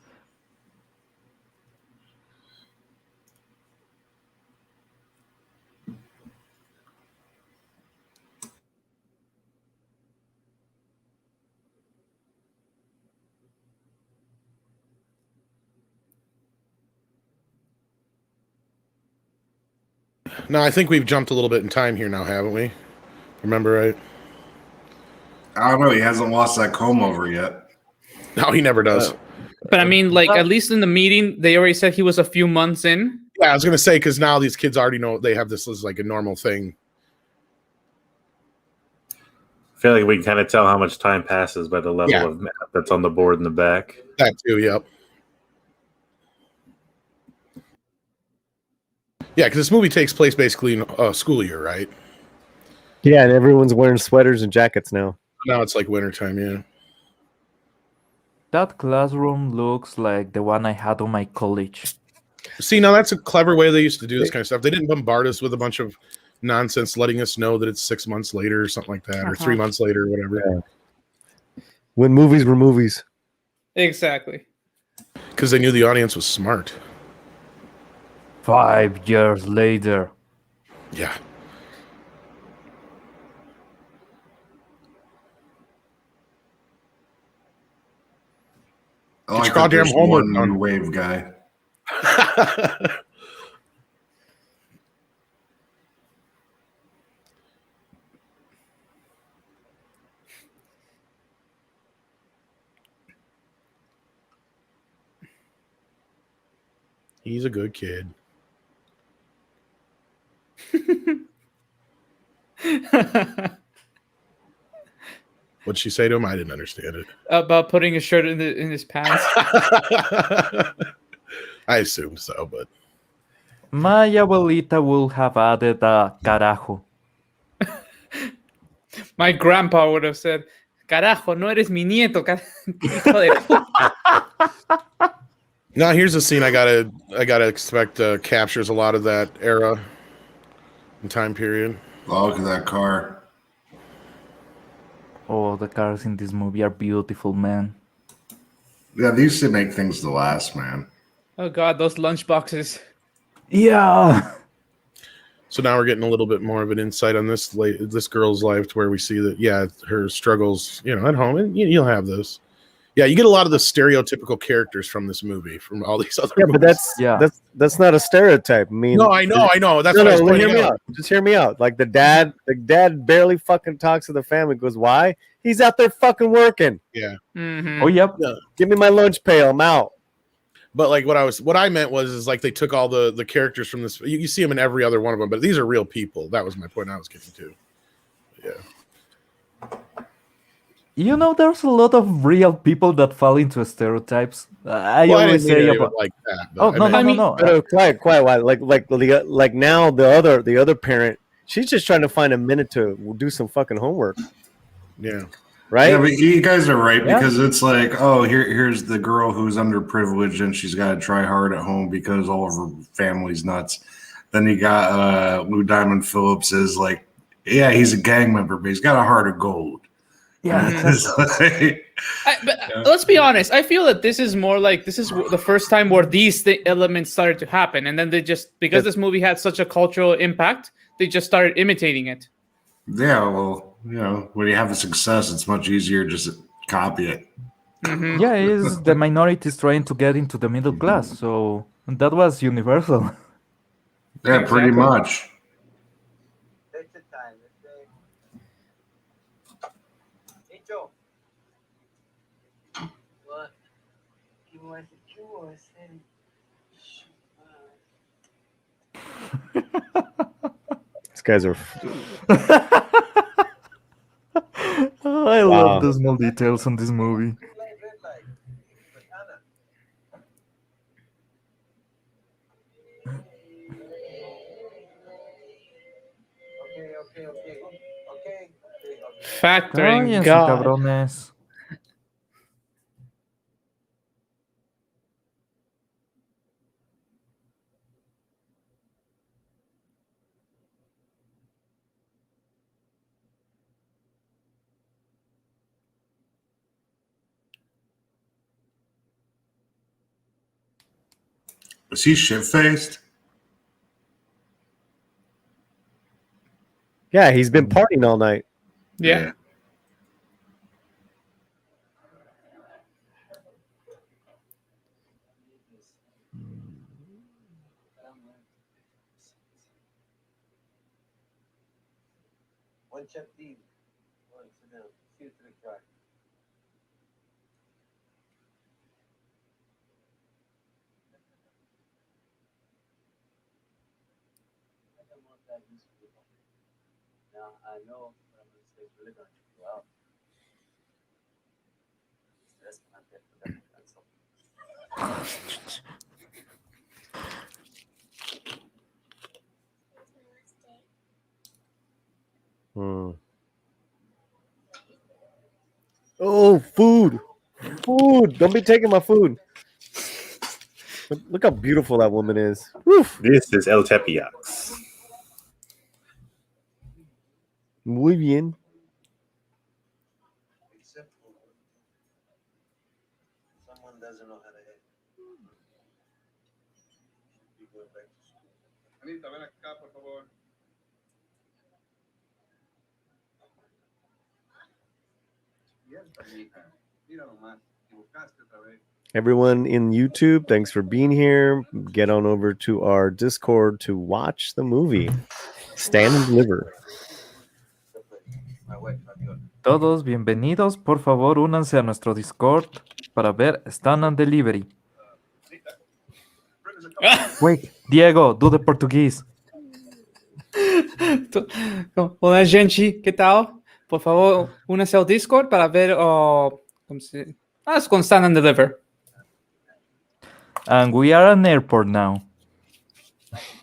No, I think we've jumped a little bit in time here now, haven't we? Remember right? I don't know. He hasn't lost that comb over yet. No, he never does. But I mean, like, at least in the meeting, they already said he was a few months in. Yeah, I was going to say, because now these kids already know they have this as like a normal thing. I feel like we can kind of tell how much time passes by the level of math that's on the board in the back. That too, yep. Yeah, because this movie takes place basically in a school year, right? Yeah, and everyone's wearing sweaters and jackets now. Now it's like wintertime, yeah. That classroom looks like the one I had on my college. See, now that's a clever way they used to do this kind of stuff. They didn't bombard us with a bunch of nonsense letting us know that it's 6 months later or something like that, or 3 months later, or whatever. Yeah. When movies were movies. Exactly. Because they knew the audience was smart. 5 years later. Yeah. I like that there's one new wave guy. He's a good kid. What'd she say to him? I didn't understand it. About putting a shirt in his pants. I assumed so, but My abuelita will have added a carajo. My grandpa would have said, "Carajo, no eres mi nieto." Hijo de puta. now here's a scene I gotta expect captures a lot of that era and time period. Oh, look at that car. Oh, the cars in this movie are beautiful, man. Yeah, they used to make things to last, man. Oh God, those lunch boxes. Yeah. So now we're getting a little bit more of an insight on this girl's life, to where we see that her struggles, at home, and you'll have this. Yeah, you get a lot of the stereotypical characters from this movie, from all these other movies. But that's not a stereotype. I mean, no, I know. That's what I was pointing out. Just hear me out. Like the dad barely fucking talks to the family. Goes, why? He's out there fucking working. Yeah. Mm-hmm. Oh, yep. Yeah. Give me my lunch pail. I'm out. But like what I meant was like they took all the characters from this. You see them in every other one of them, but these are real people. That was my point I was getting to. Yeah. There's a lot of real people that fall into stereotypes. I always say about like that. Oh no. Quiet. Like now the other parent, she's just trying to find a minute to do some fucking homework. Yeah. Right. Yeah, but you guys are right, because it's like, oh, here's the girl who's underprivileged and she's got to try hard at home because all of her family's nuts. Then you got Lou Diamond Phillips is like, yeah, he's a gang member, but he's got a heart of gold. Yeah, exactly. But let's be honest. I feel that this is more like this is the first time where these elements started to happen, and then they just because this movie had such a cultural impact, they just started imitating it. Yeah, well, when you have a success, it's much easier just to copy it. Mhm. Yeah, it's the minorities trying to get into the middle class, so that was universal. Yeah, pretty Exactly. much. Take your time. Nicho. What? ¿Qué voy a hacer? ¿Qué voy a hacer? These guys are. I Wow. love the small details on this movie. Green light, red light. Banana. Okay. Factoring Cállense, God. cabrones. Is he shit-faced? Yeah, he's been partying all night. Yeah. One chef deep. One sit down. See it to the crack. Now I know what I'm gonna say is really gonna trip you out. That's not that for them. That's all. Hmm. Oh, food. Don't be taking my food. Look how beautiful that woman is. Woof. This is El Tepeyac. Muy bien. Except for someone doesn't know how to hit. Be going back to school. Anita, ven acá, por favor. Hija, mira nomás, equivocaste otra vez. Everyone in YouTube, thanks for being here. Get on over to our Discord to watch the movie. Stand and Deliver. My wife, Fabiola. Todos bienvenidos, por favor, únanse a nuestro Discord para ver Stand and Delivery. Wait, Diego, do the Portuguese. Hola, gente, ¿qué tal? Por favor, únase ao Discord para ver como se... es con Stand and Deliver. And we are an airport now.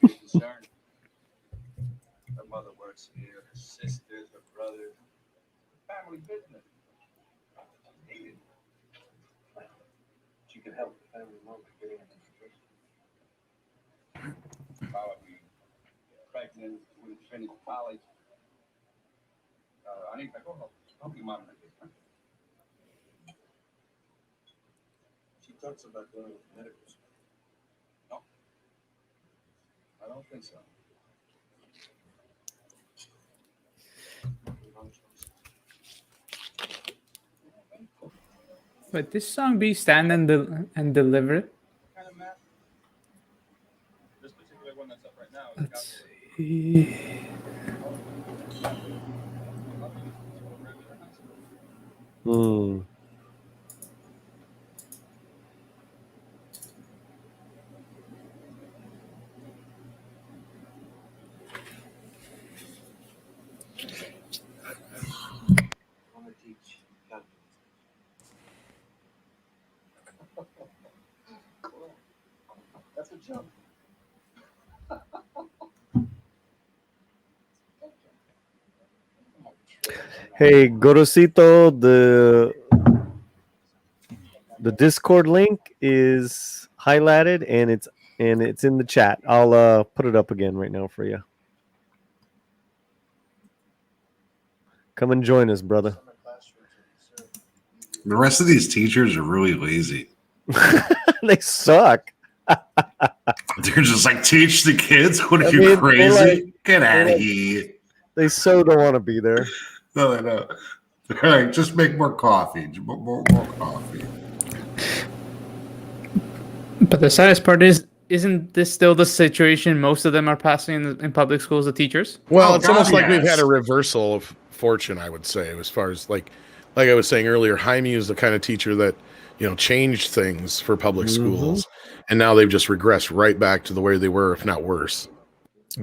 Concerned. Her mother works here, her sisters, her brothers. Family business. Needed. She could help the family more by getting an education. Probably pregnant, wouldn't finish college. Anita, go help your mom with this. Huh? She talks about going with medical school. No, I don't think so. Would this song be Stand and Deliver? Kind of math. This particular one that's up right now is Let's see. Hmm. I want to teach calculus. That's a jump. Hey, Gorosito, the Discord link is highlighted and it's in the chat. I'll put it up again right now for you. Come and join us, brother. Summer classrooms The rest of these teachers are really lazy. They suck. They're just like, teach the kids. What are I you mean, crazy? Get out like- of here. They so don't want to be there. No, they don't. All right, just make more coffee. More coffee. But the saddest part is, isn't this still the situation most of them are passing in public schools, the teachers? Well, Oh, it's almost God, like we've yes. had a reversal of fortune, I would say, as far as like I was saying earlier, Jaime is the kind of teacher that, changed things for public schools, and now they've just regressed right back to the way they were, if not worse.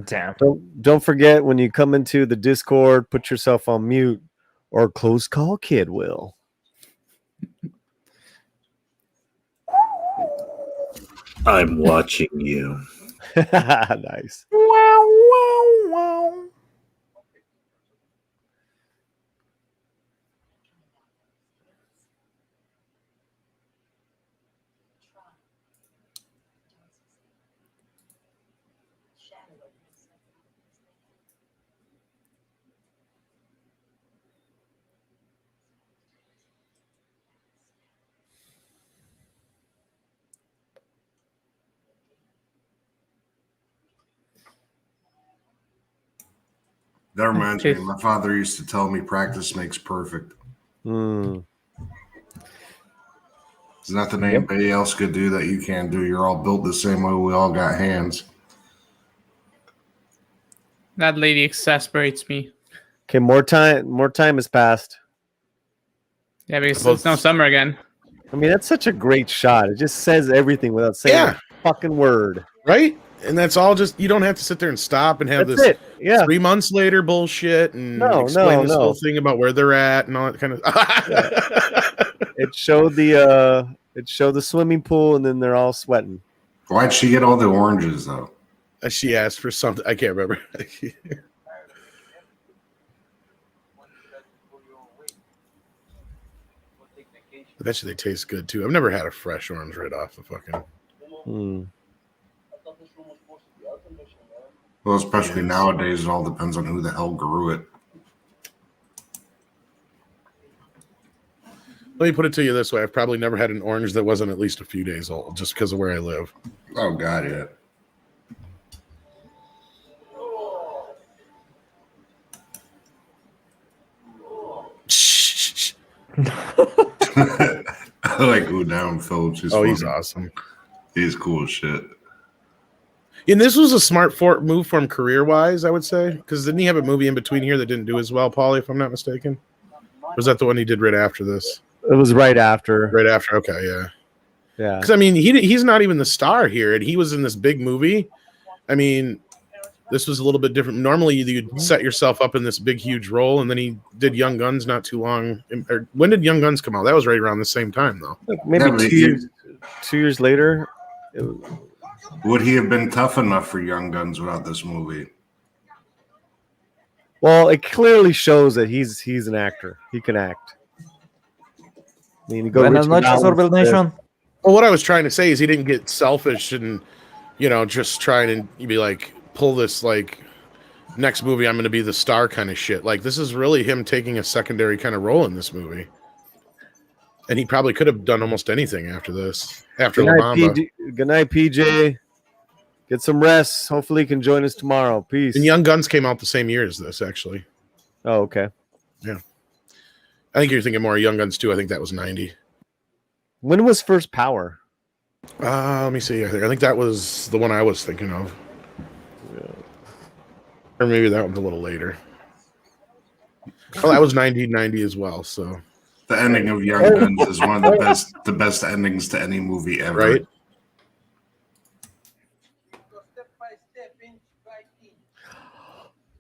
Damn. Don't forget when you come into the Discord, put yourself on mute, or close call kid will. I'm watching you. Nice. That reminds Okay. me. My father used to tell me practice makes perfect. Mm. There's nothing anybody else could do that you can't do. You're all built the same way. We all got hands. That lady exasperates me. Okay, more time has passed. Yeah, because it's no summer again. I mean, that's such a great shot. It just says everything without saying Yeah. a fucking word. Right? And that's all just, you don't have to sit there and stop and have That's this it. Yeah. 3 months later bullshit and No, explain this no. whole thing about where they're at and all that kind of It showed the swimming pool, and then they're all sweating. Why'd she get all the oranges though? She asked for something. I can't remember. I bet you they taste good too. I've never had a fresh orange right off the fucking. Hmm. Well, especially nowadays, it all depends on who the hell grew it. Let me put it to you this way: I've probably never had an orange that wasn't at least a few days old, just because of where I live. Oh God, yeah. I like who down Phillips. He's He's funny. awesome. He's cool as shit. And this was a smart move from career-wise, I would say, because didn't he have a movie in between here that didn't do as well, Paulie, if I'm not mistaken? Or was that the one he did right after this? It was right after. Right after, okay, yeah. Yeah. Because, I mean, he's not even the star here, and he was in this big movie. I mean, this was a little bit different. Normally, you'd set yourself up in this big, huge role, and then he did Young Guns not too long. When did Young Guns come out? That was right around the same time, though. Maybe Yeah, but 2 years later. Would he have been tough enough for Young Guns without this movie? Well, it clearly shows that he's an actor. He can act. I mean, you go Buenas Richard noches, Allen Orville Smith. Nation. Well, what I was trying to say is he didn't get selfish and, just trying to be like, pull this, like, next movie I'm going to be the star kind of shit. Like, this is really him taking a secondary kind of role in this movie. And he probably could have done almost anything after this, after La Bamba. Good night, PJ. Get some rest. Hopefully, he can join us tomorrow. Peace. And Young Guns came out the same year as this, actually. Oh, okay. I think you're thinking more of Young Guns 2. I think that was 90. When was First Power? Let me see. I think that was the one I was thinking of. Yeah. Or maybe that one's a little later. Oh, that was 1990 as well, so. The ending of Young Guns is one of the best endings to any movie ever. Right? Go step by step, inch by inch.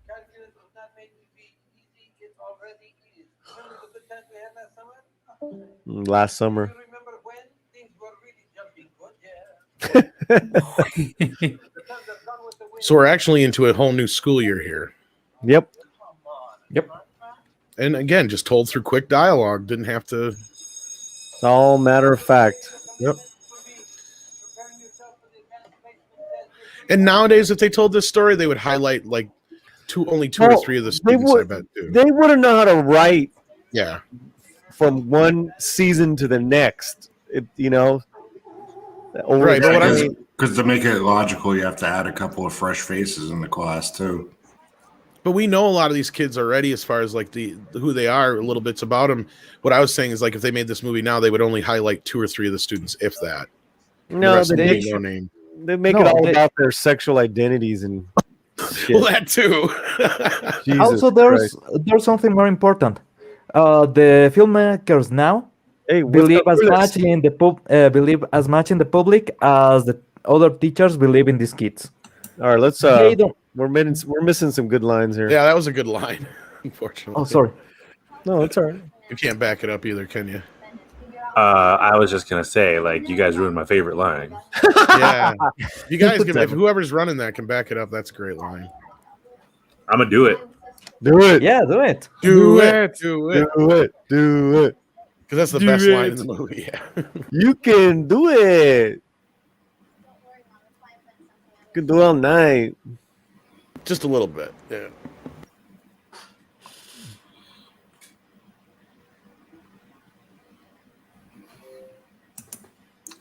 Calculus was not made to be easy, it already is. Remember the good times we had last summer? Last summer. You remember when things were really jumping good? Yeah. The times have gone with the wind. So we're actually into a whole new school year here. Yep. Yep. And again, just told through quick dialogue. Didn't have to. It's all matter of fact. Yep. And nowadays, if they told this story, they would highlight like only two or Well, three of the they students, I would- bet, too. They wouldn't know how to write Yeah. from one season to the next. Right, but what I'm Because to make it logical, you have to add a couple of fresh faces in the class too. But we know a lot of these kids already, as far as like who they are, little bits about them. What I was saying is, like, if they made this movie now, they would only highlight 2 or 3 of the students, if that. No, the they no name. make it all about their sexual identities and shit. Well, that too. Jesus Also, Christ. there's something more important. The filmmakers now believe as much in the public as the other teachers believe in these kids. All right, let's. They don't. We're missing some good lines here. Yeah, that was a good line. Unfortunately. Oh, sorry. No, it's all right. You can't back it up either, can you? I was just gonna say, like, you guys ruined my favorite line. Yeah. You guys can, if whoever's running that can back it up, that's a great line. I'm gonna do it. Do it. Yeah, do it. Do it. Do it. Do it. Do it. Because that's the best line in the movie. Yeah. You can do it. You can do it all night. Just a little bit. Yeah.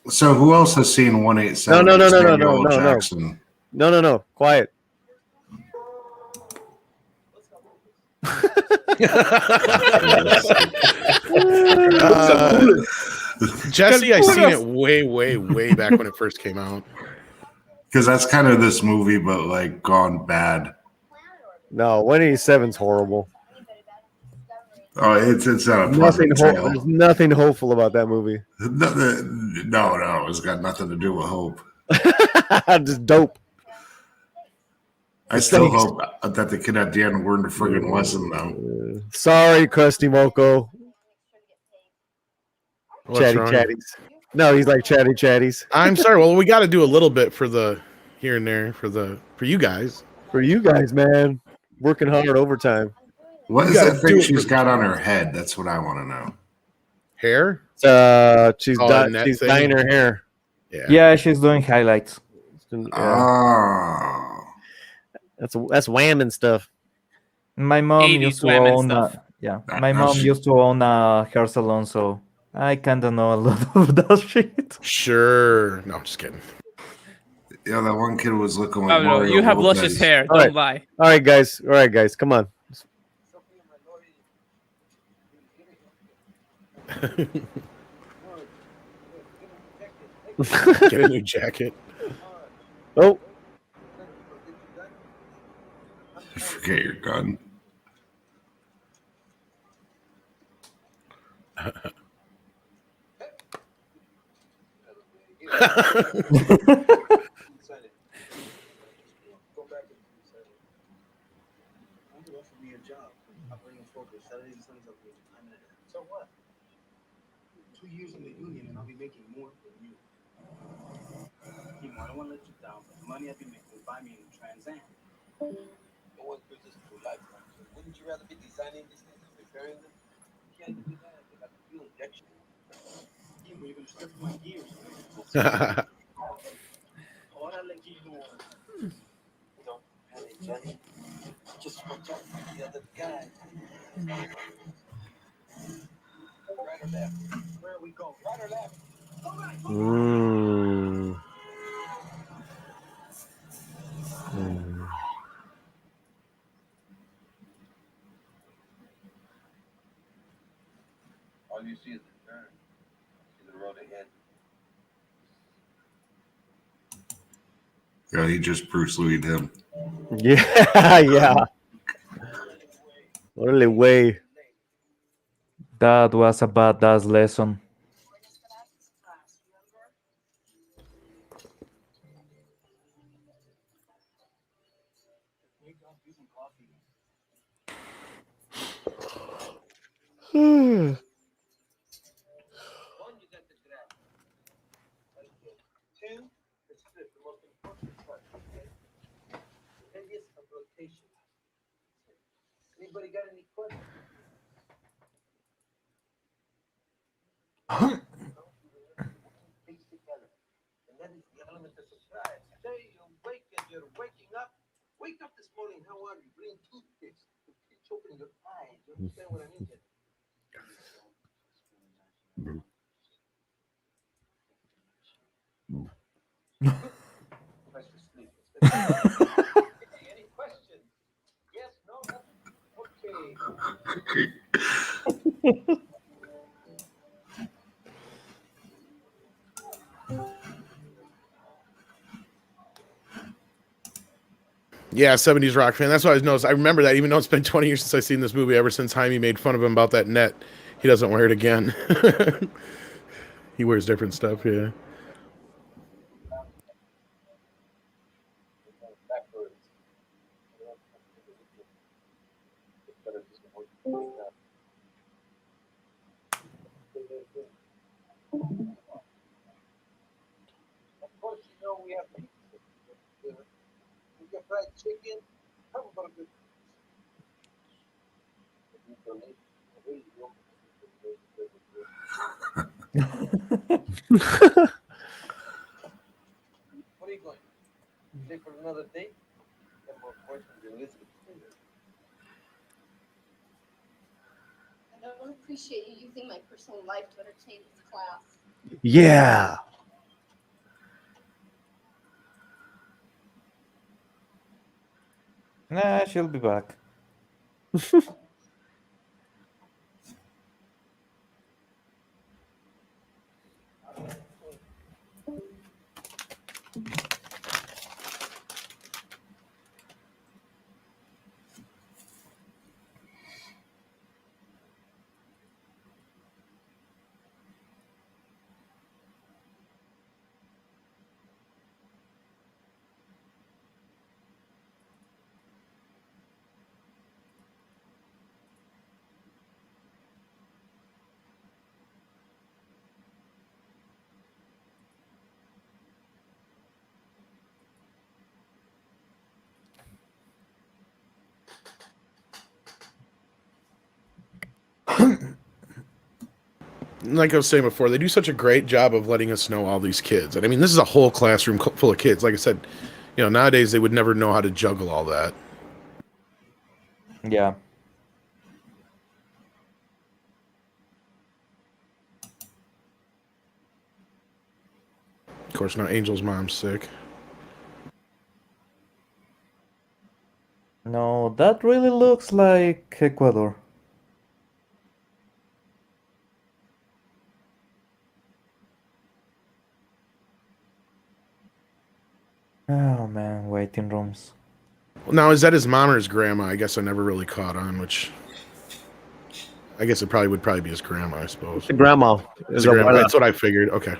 So who else has seen 187? No. Jackson? No. Quiet. Jesse, I seen it way back when it first came out. Because that's kind of this movie, but like gone bad. No, 187's horrible. Oh, it's not a Nothing. pleasant tale. There's nothing hopeful about that movie. No, it's got nothing to do with hope. Just dope. I still hope that the kid at the end learned a friggin' lesson, though. Sorry, Krusty Moko. What's Chatty wrong? chatties. No, he's like chatty chatties. I'm sorry. Well, we got to do a little bit for the here and there for you guys. For you guys, man, working hard overtime. What is that thing she's got on her head? That's what I want to know. Hair? She's net she's thing? dyeing her hair. Yeah, she's doing highlights. Oh. That's whamming stuff. My mom 80s used to women own stuff. my mom used to own a hair salon, so I kind of know a lot of that shit. Sure. No, I'm just kidding. Yeah, that one kid was looking like Oh no, Mario you have Lopez. luscious hair. All Don't right. lie. All right, guys, come on. Get a new jacket. Oh, Forget your gun. So what? 2 years in the union and I'll be making more than you. I don't want to let you down, but the money I've been making will buy me a new Trans Am. No one puts this through life. Wouldn't you rather be designing these things and repairing them? You can't do that. They got the fuel injection. You're going to strip my gears. Órale, Kimo. Don't panic, Johnny. Just watch out for the other guy. Right or left? Where we go? Right or left? All you see is the turn. See the road ahead. Yeah, he just Bruce Lee'd him. yeah. Órale, way. That was a badass lesson. Two, it's the most important part. Okay? Radius of rotation. Anybody got any questions? Things together. And that is the element of surprise. Stay awake as you're waking up. Wake up this morning. How are you? Bring toothpicks. Pitch open your eyes. You understand what I mean? Yeah, 70s rock fan. That's what I noticed. I remember that, even though it's been 20 years since I've seen this movie, ever since Jaime made fun of him about that net. He doesn't wear it again. He wears different stuff, yeah. Of course, you know we have pizza. We get fried chicken. How about a good What are you going? Stay for another date? Get more questions than Elizabeth Taylor. I don't appreciate you using my personal life to entertain this class. Yeah. Nah, she'll be back. Like I was saying before, they do such a great job of letting us know all these kids. And I mean, this is a whole classroom full of kids. Like I said, nowadays they would never know how to juggle all that. Yeah. Of course, now Angel's mom's sick. No, that really looks like Ecuador. Oh man, waiting rooms. Now, is that his mom or his grandma? I guess I never really caught on, which I guess it would probably be his grandma, I suppose. The grandma It's is a grandma. abuela. That's what I figured. Okay.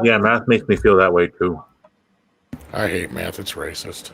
Yeah, math makes me feel that way too. I hate math. It's racist.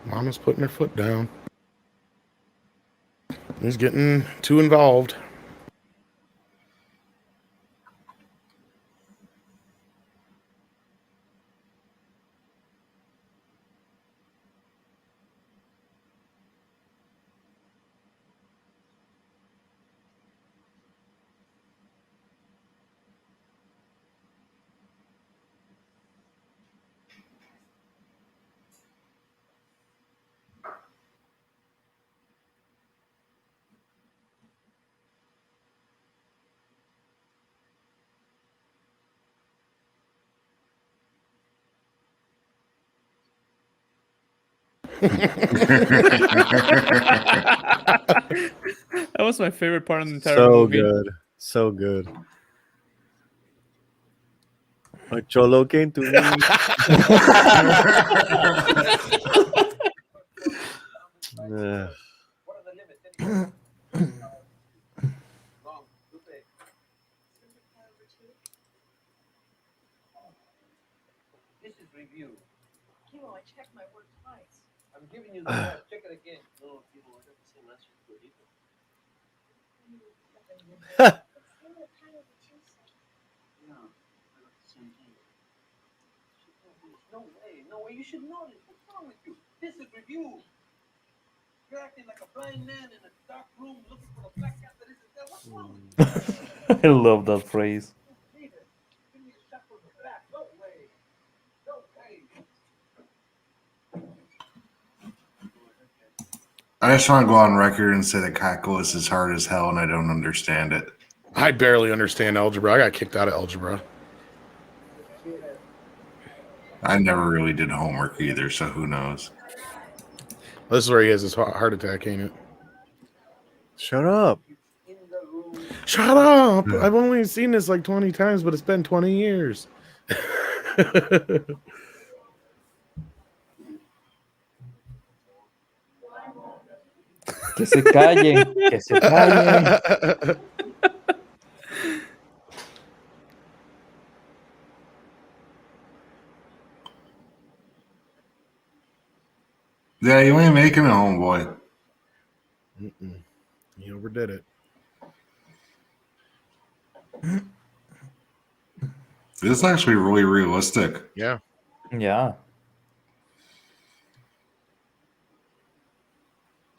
Mama's putting her foot down. He's getting too involved. That was my favorite part of the entire So movie. good. So good. A cholo came to me. Yeah. What are the limits anyway? Wrong. Lupe. This is review. Kimo, I checked my work twice. I'm giving you the best. Check it again. No, Kimo, I got the same answer to it. It's still a kind of a Tuesday. Yeah, I got the same thing. No way, no way. You should know this. What's wrong with you? This is review. You're acting like a blind man in a dark room looking for the black cat that isn't there. What's wrong with you? I love that phrase. Leave it. Give me a shot from the back. No way. No way. I just want to go on record and say that calculus is hard as hell and I don't understand it. I barely understand algebra. I got kicked out of algebra. I never really did homework either, so who knows? This is where he has his heart attack, ain't it? Shut up. Shut up! I've only seen this like 20 times, but it's been 20 years. Que se callen, que se callen. Yeah, you ain't making it, homeboy. He overdid it. This is actually really realistic. Yeah. Yeah.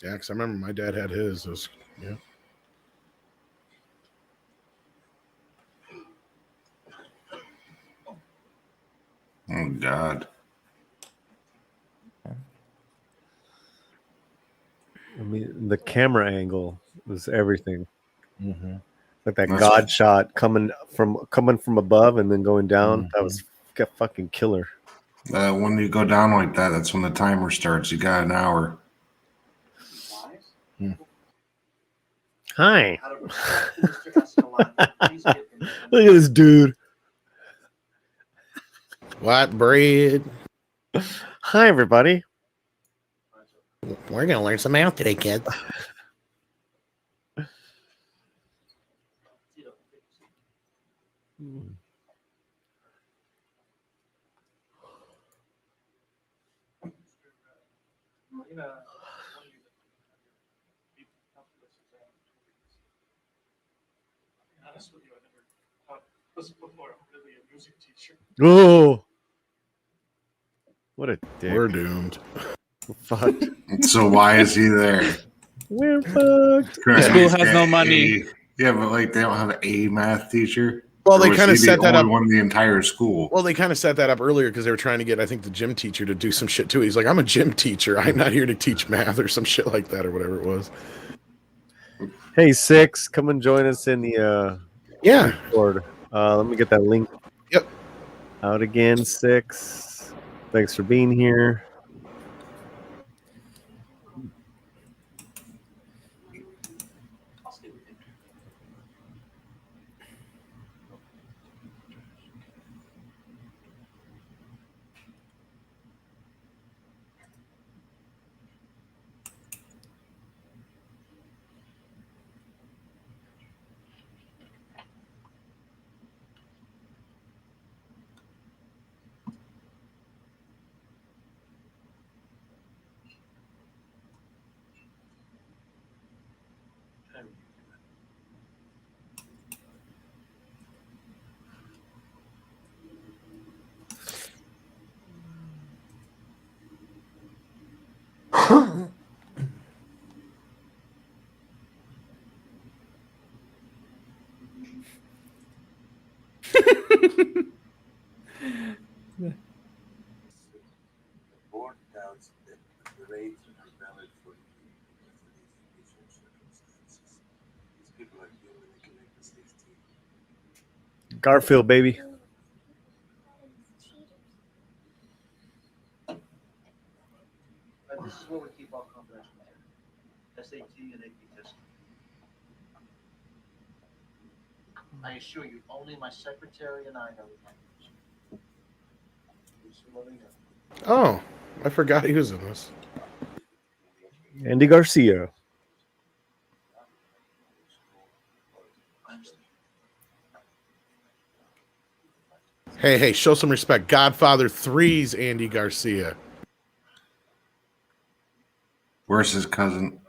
Yeah, because I remember my dad had his. It was, yeah. Oh, God. I mean, the camera angle was everything. Mm-hmm. Like that That's- God shot coming from above and then going down. That was fucking killer. When you go down like that, that's when the timer starts. You got an hour. Hi. Look at this dude. White bread. Hi, everybody. We're going to learn some math today, kids. Honest with you, I never thought this before. I'm really Oh, what a dick! We're doomed. Fuck. So why is he there? We're fucked. The school has no money. Yeah, but like they don't have a math teacher. Well, Or they was kind of he set the that only up. one in the entire school. Well, they kind of set that up earlier because they were trying to get, I think, the gym teacher to do some shit too. He's like, I'm a gym teacher. I'm not here to teach math or some shit like that or whatever it was. Hey, Six, come and join us in the Yeah. Discord. Let me get that link. Yep. Out again, Six. Thanks for being here. The board doubts that the grades are valid for you because of these unusual circumstances. These people are human and can make mistakes too. Garfield, baby. But this is where we keep all confidential matter. SAT and AP testing. I assure you, only my secretary and I know the language. Oh, I forgot he was in this. Andy Garcia. Hey, show some respect. Godfather 3's Andy Garcia. Where's his cousin?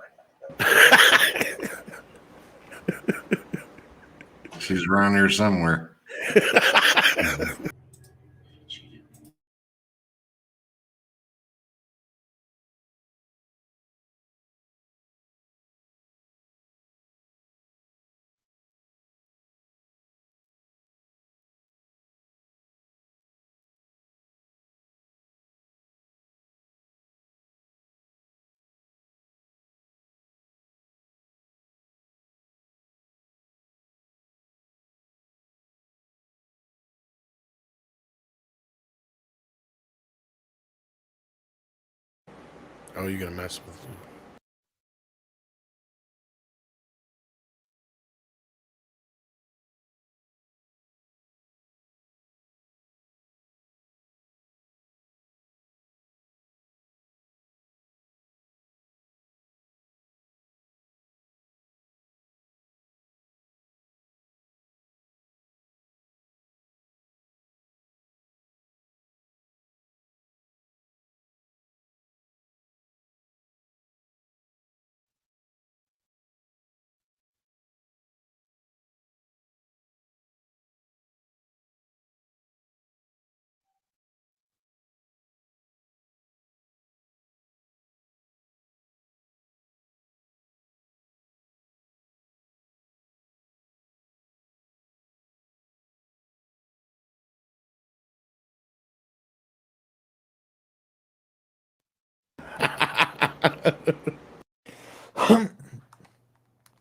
She's around here somewhere. Oh, you're gonna mess with me.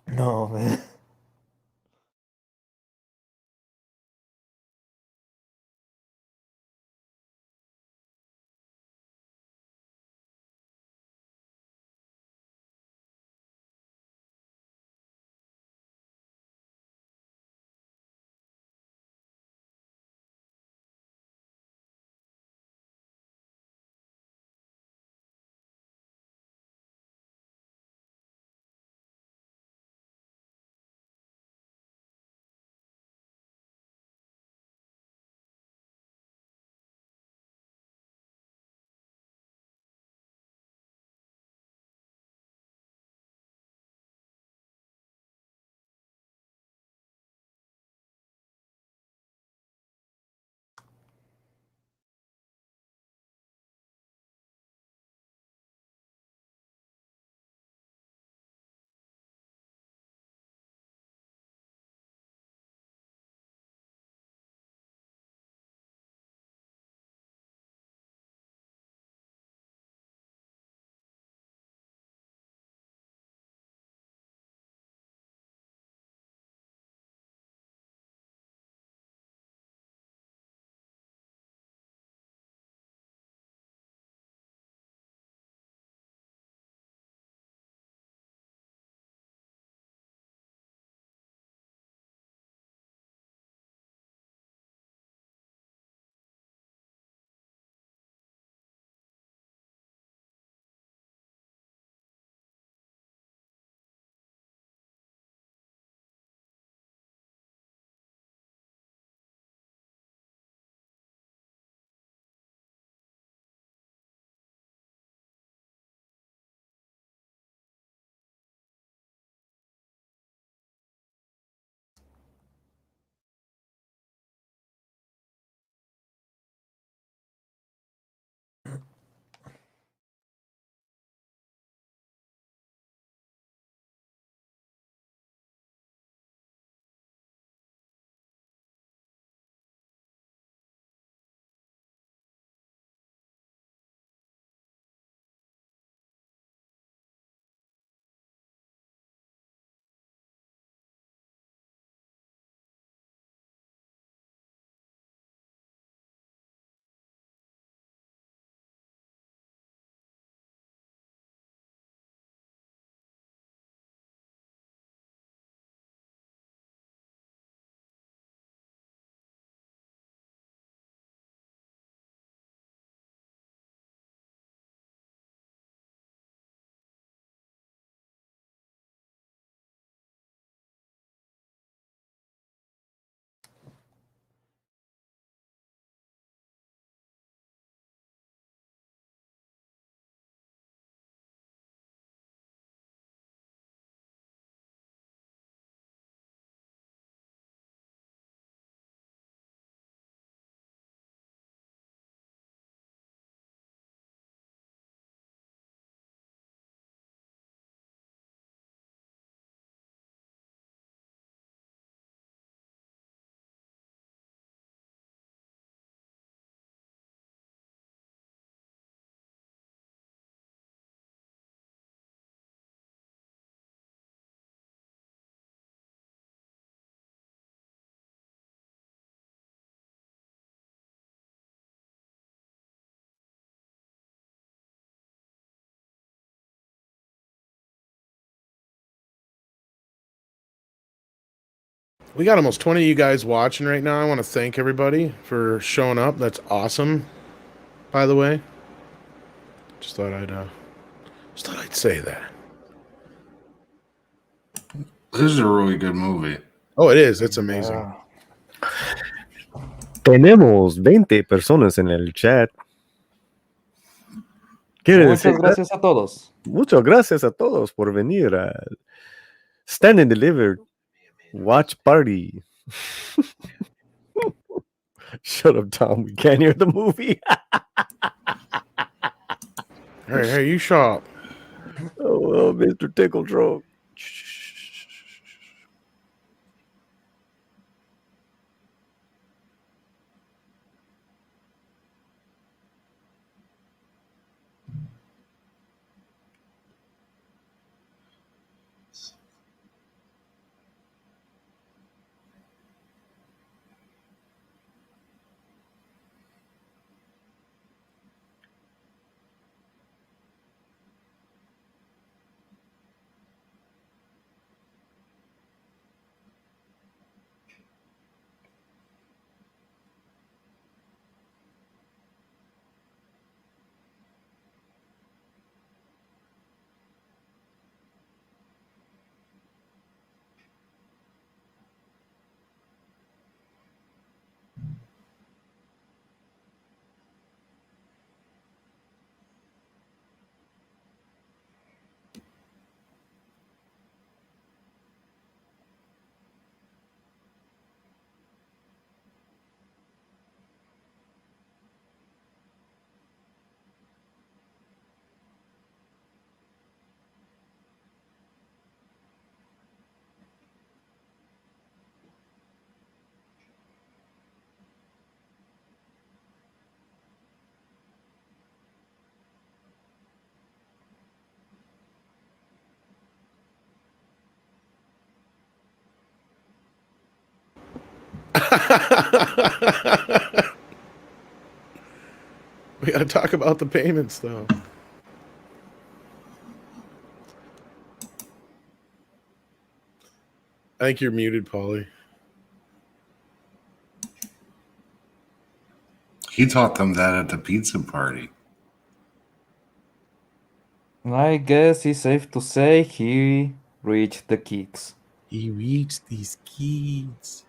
No, man. We got almost 20 of you guys watching right now. I want to thank everybody for showing up. That's awesome. By the way, just thought I'd say that. This is a really good movie. Oh, it is. It's amazing. Tenemos 20 personas en el chat. ¿Quiere decir Muchas gracias a todos. muchas gracias a todos por venir a Stand and Deliver Watch Party. Shut up, Tom. We can't hear the movie. Hey, you shop. Oh, Mr. Tickle Drunk. We got to talk about the payments, though. I think you're muted, Paulie. He taught them that at the pizza party. I guess it's safe to say he reached the kicks. He reached these kids.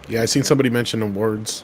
Yeah, I seen somebody mention awards.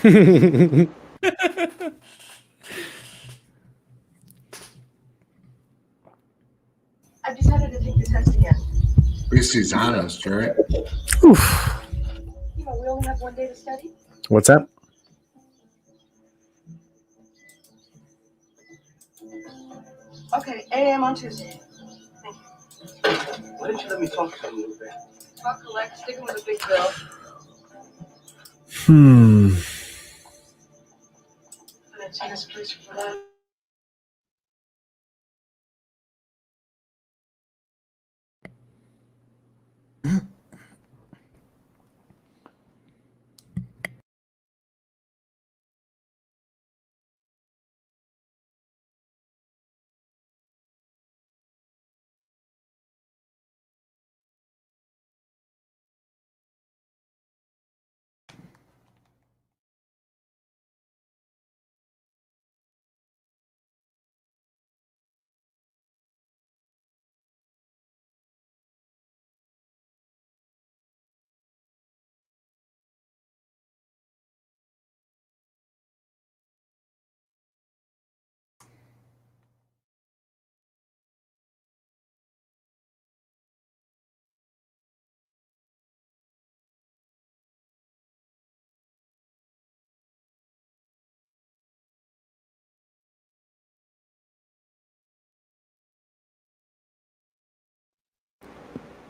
I've decided to take the test again. At least he's honest, right? Oof. We only have one day to study. What's that? Okay, 8 a.m. on Tuesday. Thank you. Why don't you let me talk to you a little bit? I'll collect, sticking with a big bill. And I've seen this place for that.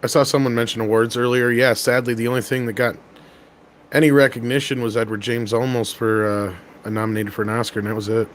I saw someone mention awards earlier. Yeah, sadly, the only thing that got any recognition was Edward James Olmos for nominated for an Oscar, and that was it.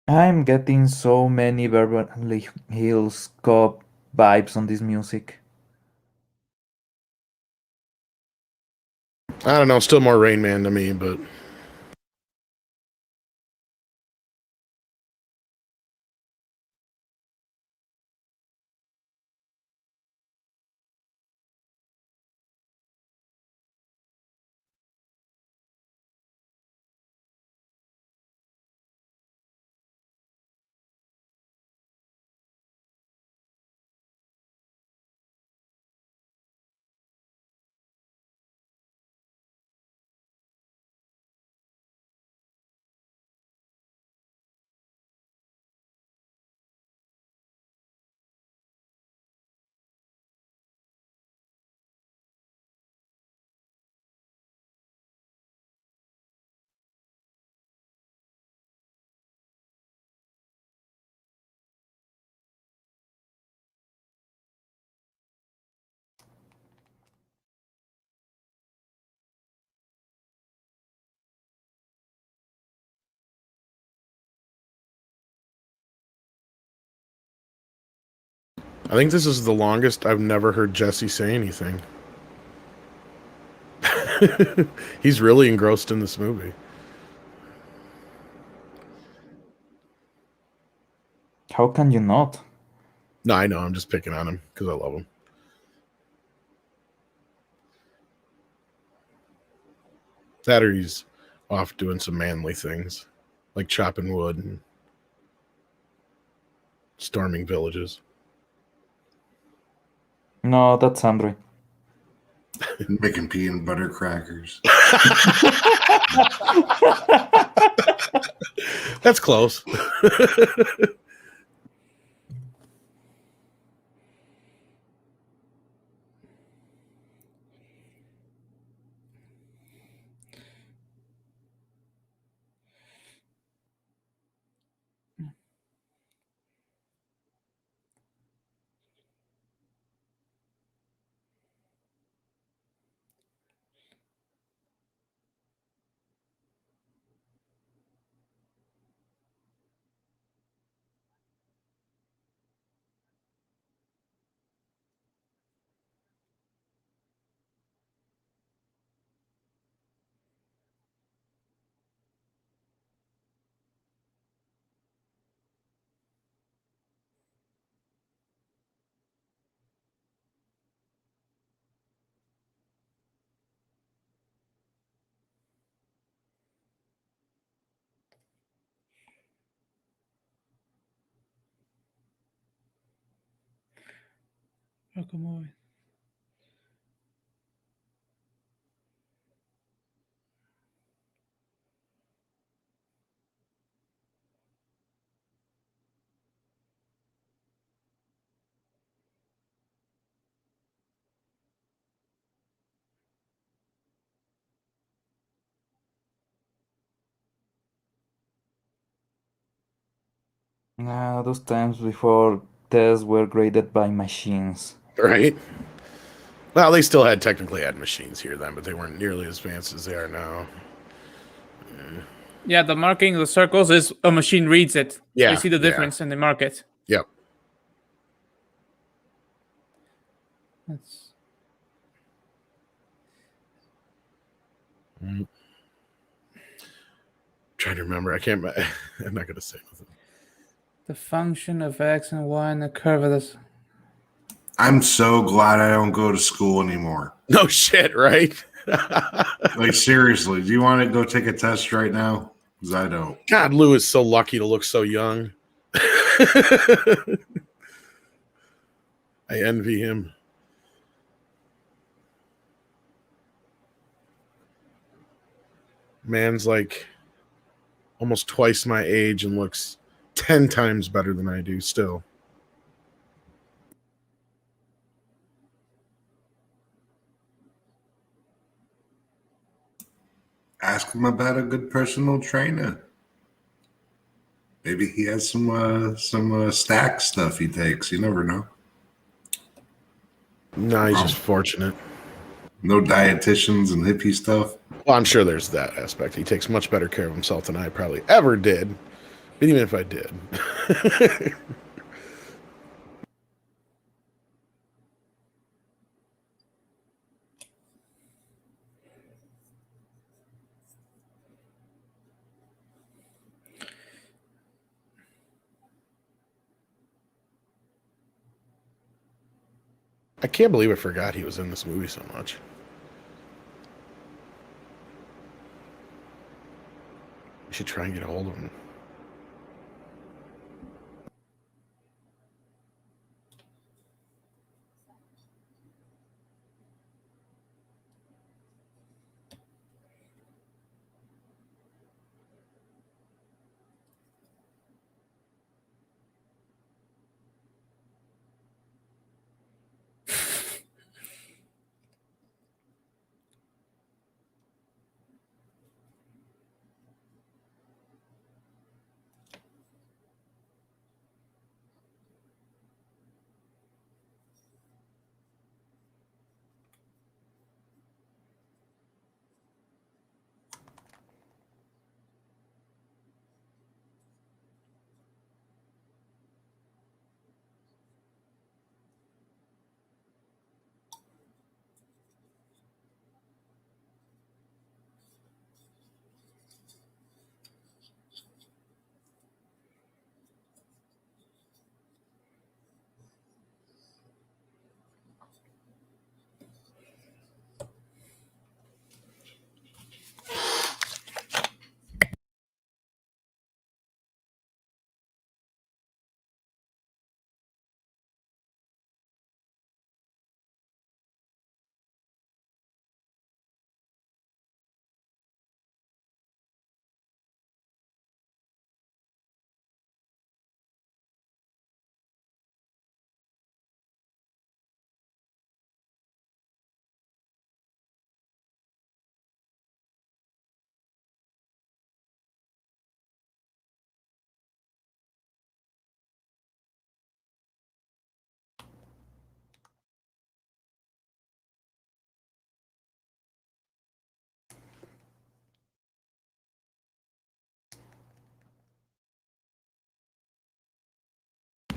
I'm getting so many Beverly Hills Cop vibes on this music. I don't know, still more Rain Man to me, but I think this is the longest I've never heard Jesse say anything. He's really engrossed in this movie. How can you not? No, I know. I'm just picking on him because I love him. That or he's off doing some manly things, like chopping wood and storming villages. No, that's Andre. Making peanut butter crackers. That's close. Nah, those times before tests were graded by machines. Right? Well, they still technically had machines here then, but they weren't nearly as advanced as they are now. Yeah, the marking of the circles is a machine reads it. Yeah, They see the yeah. difference and they mark it. Yep. That's... Trying to remember. I can't. I'm not going to say nothing. The function of x and y and the curve of this. I'm so glad I don't go to school anymore. No shit, right? Like, seriously, do you want to go take a test right now? Because I don't. God, Lou is so lucky to look so young. I envy him. Man's like almost twice my age and looks 10 times better than I do still. Ask him about a good personal trainer. Maybe he has some stack stuff he takes. You never know. No, he's just fortunate. No dietitians and hippie stuff. Well, I'm sure there's that aspect. He takes much better care of himself than I probably ever did. But even if I did. I can't believe I forgot he was in this movie so much. We should try and get a hold of him.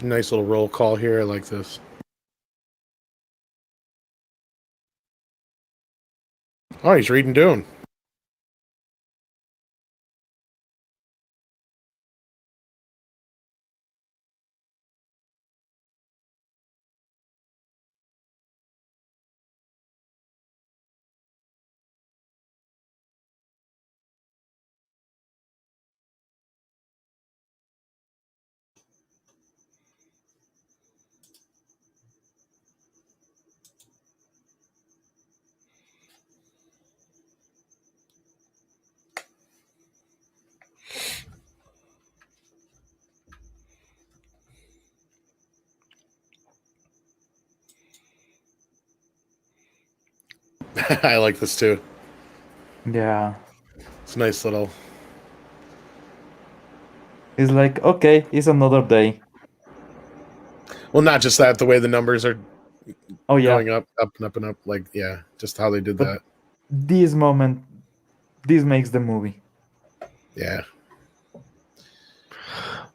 Nice little roll call here. I like this. Oh, he's reading Dune. I like this too. Yeah. It's a nice little. It's like, okay, it's another day. Well, not just that, the way the numbers are Oh yeah. going up, up, and up, and up. Like, yeah, just how they did But that. this moment, this makes the movie. Yeah.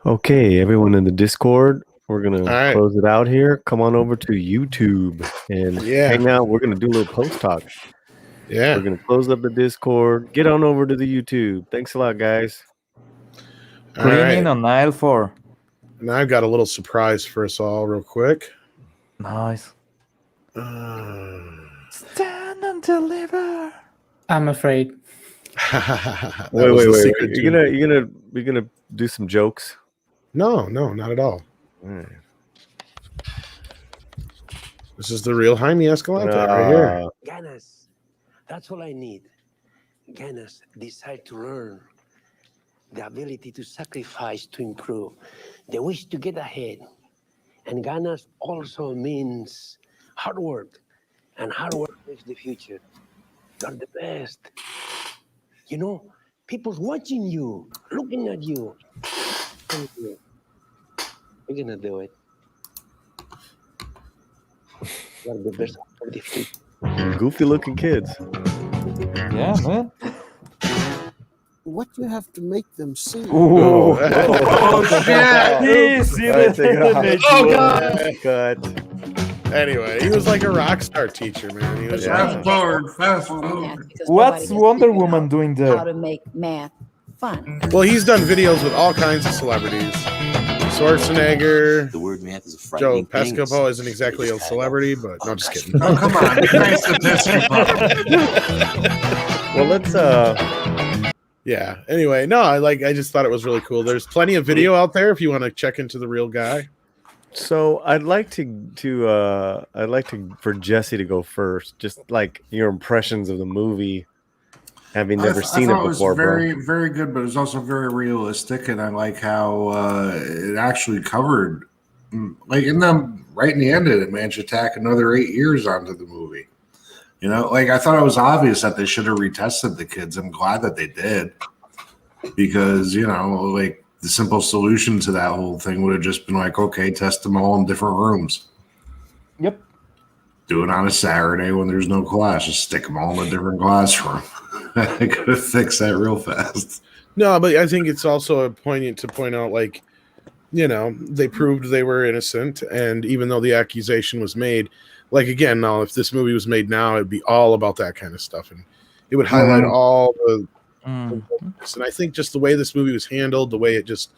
Okay, everyone in the Discord, we're gonna right. close it out here. Come on over to YouTube and hang out. We're gonna do a little post talk. Yeah. We're gonna close up the Discord. Get on over to the YouTube. Thanks a lot, guys. Cleaning on aisle 4. And I've got a little surprise for us all, real quick. Nice. Stand and deliver. I'm afraid. Wait. You're gonna do some jokes? No, not at all. Right. This is the real Jaime Escalante right here. Ganas. That's all I need. Ganas, desire to learn. The ability to sacrifice to improve. The wish to get ahead. And ganas also means hard work. And hard work makes the future. You're the best. You know, people's watching you, looking at you. Thank you. We're gonna do it. You're the best of the future. Goofy looking kids. Yeah, man. What you have to make them see? Ooh. Oh, shit. Oh, God. Anyway, he was like a rock star teacher, man. He was Fast forward. What's Wonder Woman doing How there? to make math fun. Well, he's done videos with all kinds of celebrities. Schwarzenegger. The word math is a Joe frightening thing. Pescopo isn't exactly a celebrity, but no, just kidding. Oh, come on. Nice to Pescopo. Well, let's Yeah. Anyway, no, I just thought it was really cool. There's plenty of video out there if you want to check into the real guy. So I'd like for Jesse to go first. Just like your impressions of the movie, having never seen I it thought before, was very, bro. very good, but it was also very realistic, and I like how it actually covered, like right in the end of it, man, to tack another 8 years onto the movie. You know, like I thought it was obvious that they should have retested the kids. I'm glad that they did, because like the simple solution to that whole thing would have just been like, okay, test them all in different rooms. Yep. Do it on a Saturday when there's no class. Just stick them all in a different classroom. I could have fixed that real fast. No, but I think it's also poignant to point out, like, they proved they were innocent, and even though the accusation was made, like, again, now if this movie was made now, it'd be all about that kind of stuff, and it would highlight all the. And I think just the way this movie was handled, the way it just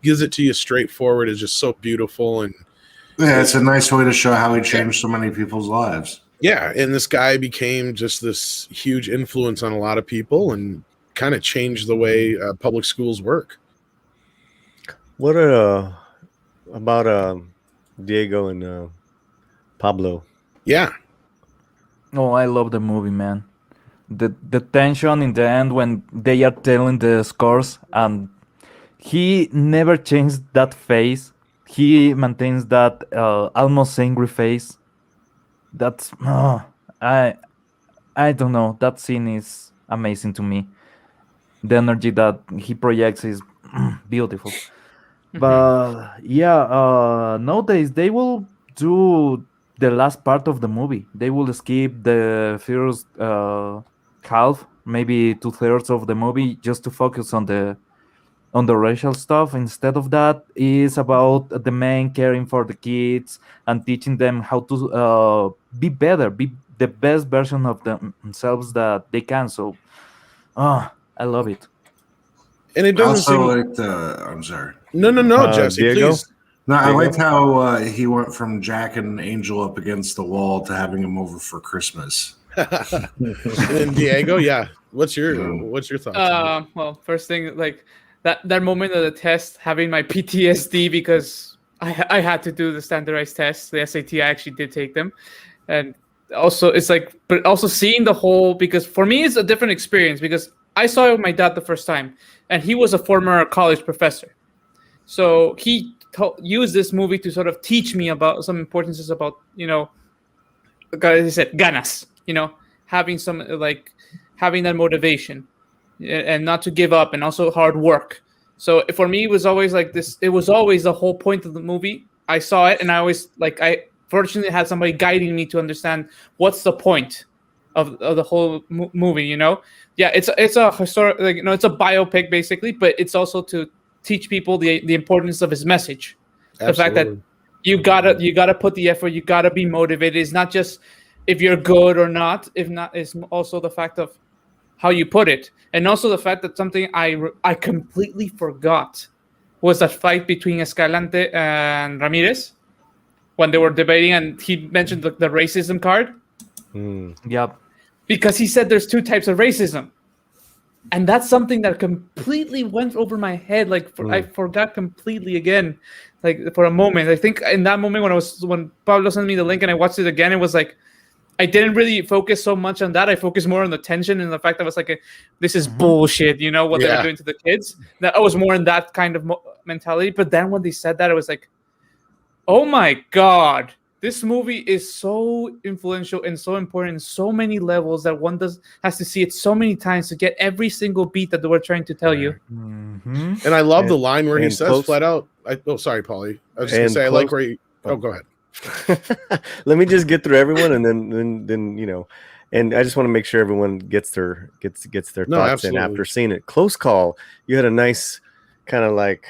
gives it to you straightforward, is just so beautiful. And yeah, it's a nice way to show how he changed so many people's lives. Yeah, and this guy became just this huge influence on a lot of people and kind of changed the way public schools work. What about Diego and Pablo? Yeah. Oh, I love the movie, man. The tension in the end when they are telling the scores, and he never changed that face. He maintains that almost angry face. That's I don't know. That scene is amazing to me. The energy that he projects is beautiful. But yeah, nowadays they will do the last part of the movie. They will skip the first half, maybe 2/3 of the movie, just to focus on on the racial stuff. Instead of that, is about the man caring for the kids and teaching them how to be better, be the best version of themselves that they can. So, I love it. And it I doesn't also seem. liked. I'm sorry. No, Jesse, Diego? please. No, I Diego? liked how he went from jacking Angel up against the wall to having him over for Christmas. And then Diego, yeah. What's your thoughts? on it? Well, first thing, like that moment of the test, having my PTSD because I had to do the standardized tests, the SAT. I actually did take them, and also it's like, but also seeing the whole, because for me it's a different experience because I saw it with my dad the first time, and he was a former college professor, so he used this movie to sort of teach me about some importances about, as I said, ganas, having some, like, having that motivation and not to give up, and also hard work. So for me, it was always like this. It was always the whole point of the movie. I saw it, and I always, like, I fortunately had somebody guiding me to understand what's the point of the whole movie. Yeah, it's a historic, like, it's a biopic basically, but it's also to teach people the importance of his message. The fact that you gotta put the effort, you gotta be motivated. It's not just if you're good or not. If not, it's also the fact of how you put it, and also the fact that something I completely forgot was that fight between Escalante and Ramirez when they were debating, and he mentioned the racism card. Yep. Because he said there's two types of racism, and that's something that completely went over my head. Like, I forgot completely again, like, for a moment. I think in that moment when Pablo sent me the link and I watched it again, it was like I didn't really focus so much on that. I focused more on the tension and the fact that I was like, this is bullshit, what they were doing to the kids. That I was more in that kind of mentality. But then when they said that, I was like, oh my God, this movie is so influential and so important in so many levels that one has to see it so many times to get every single beat that they were trying to tell you. And I love the line where he says flat out, sorry, Paulie. I was just going to say, I like where he... Oh, go ahead. Let me just get through everyone, and then and I just want to make sure everyone gets their thoughts in after seeing it. Close call. You had a nice kind of like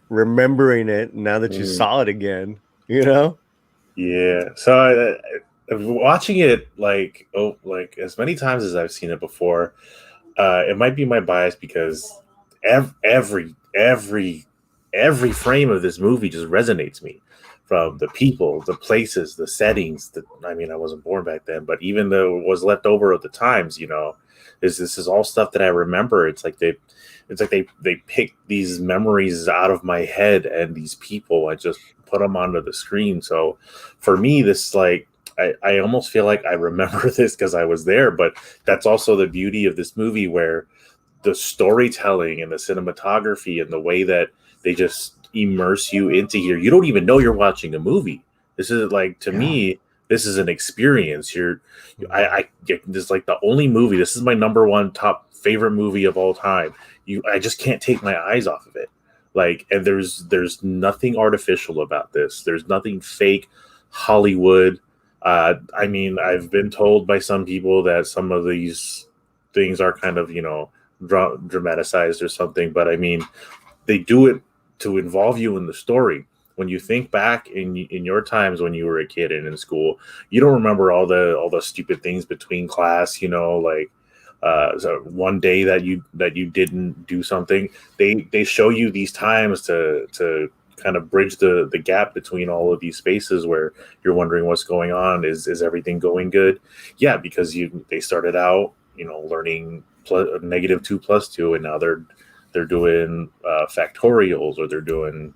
remembering it now that you saw it again. Yeah. So watching it like as many times as I've seen it before, it might be my bias because every frame of this movie just resonates me. From the people, the places, the settings. I wasn't born back then, but even though it was left over of the times, this is all stuff that I remember. It's like they pick these memories out of my head, and these people, I just put them onto the screen. So for me, this, like, I almost feel like I remember this because I was there. But that's also the beauty of this movie, where the storytelling and the cinematography and the way that they just immerse you into here. You don't even know you're watching a movie. This is like, to me, this is an experience. I this is like the only movie. This is my number one top favorite movie of all time. I just can't take my eyes off of it. Like, and there's nothing artificial about this. There's nothing fake Hollywood. I've been told by some people that some of these things are kind of, dramatized or something, but they do it to involve you in the story. When you think back in your times when you were a kid and in school, you don't remember all the stupid things between class, like so one day that you didn't do something. They show you these times to kind of bridge the gap between all of these spaces where you're wondering what's going on. Is everything going good? Yeah, because they started out, learning -2 + 2, and now they're doing factorials, or they're doing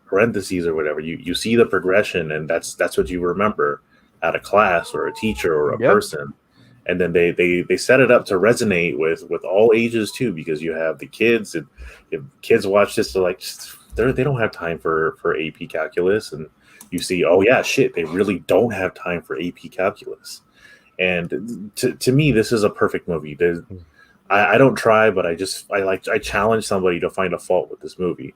parentheses or whatever. You see the progression, and that's what you remember at a class or a teacher or a person. And then they set it up to resonate with all ages too, because you have the kids, and if kids watch this, they're like, they don't have time for AP calculus, and you see, oh yeah, shit, they really don't have time for AP calculus. And to me, this is a perfect movie. I don't try, but I challenge somebody to find a fault with this movie.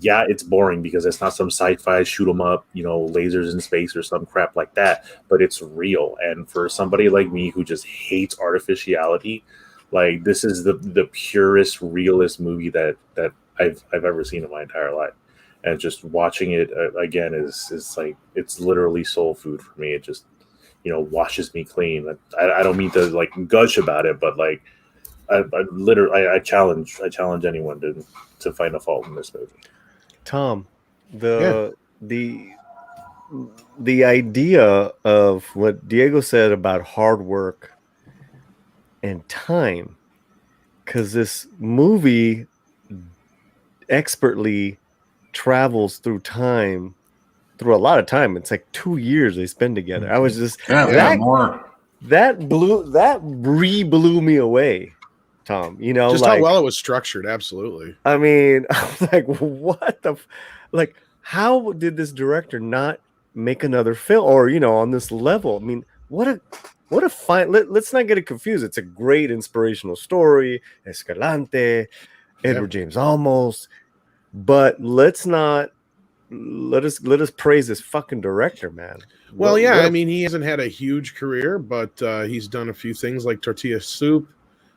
Yeah, it's boring because it's not some sci-fi shoot 'em up, lasers in space or some crap like that, but it's real. And for somebody like me who just hates artificiality, Like this is the purest, realest movie that I've ever seen in my entire life. And just watching it again is like it's literally soul food for me. It just washes me clean. I don't mean to like gush about it, but like I literally I challenge anyone to find a fault in this movie. Tom, the idea of what Diego said about hard work and time, because this movie expertly travels through time, through a lot of time. It's like 2 years they spend together. I was just more. That blew me away, Tom. Just like, how well it was structured. Absolutely. I mean, I was like, what the like, how did this director not make another film or on this level? I mean, what a fine. Let's not get it confused. It's a great inspirational story. Escalante, Edward James Olmos, but let us praise this fucking director, man. Well, I mean, he hasn't had a huge career, but he's done a few things like Tortilla Soup.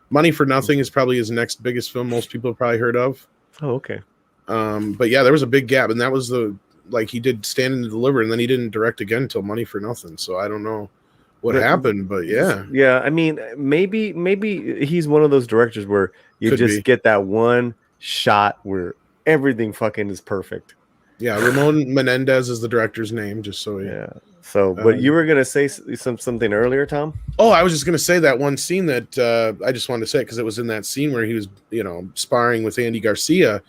Money for Nothing is probably his next biggest film most people have probably heard of. Oh, okay. But yeah, there was a big gap, and that was he did Stand and Deliver, and then he didn't direct again until Money for Nothing. So I don't know what happened, but yeah. Yeah, I mean, maybe he's one of those directors where you just get that one shot where everything fucking is perfect. Yeah, Ramon Menendez is the director's name, just so So, but you were gonna say something earlier, Tom? Oh, I was just gonna say that one scene that I just wanted to say because it was in that scene where he was, sparring with Andy Garcia.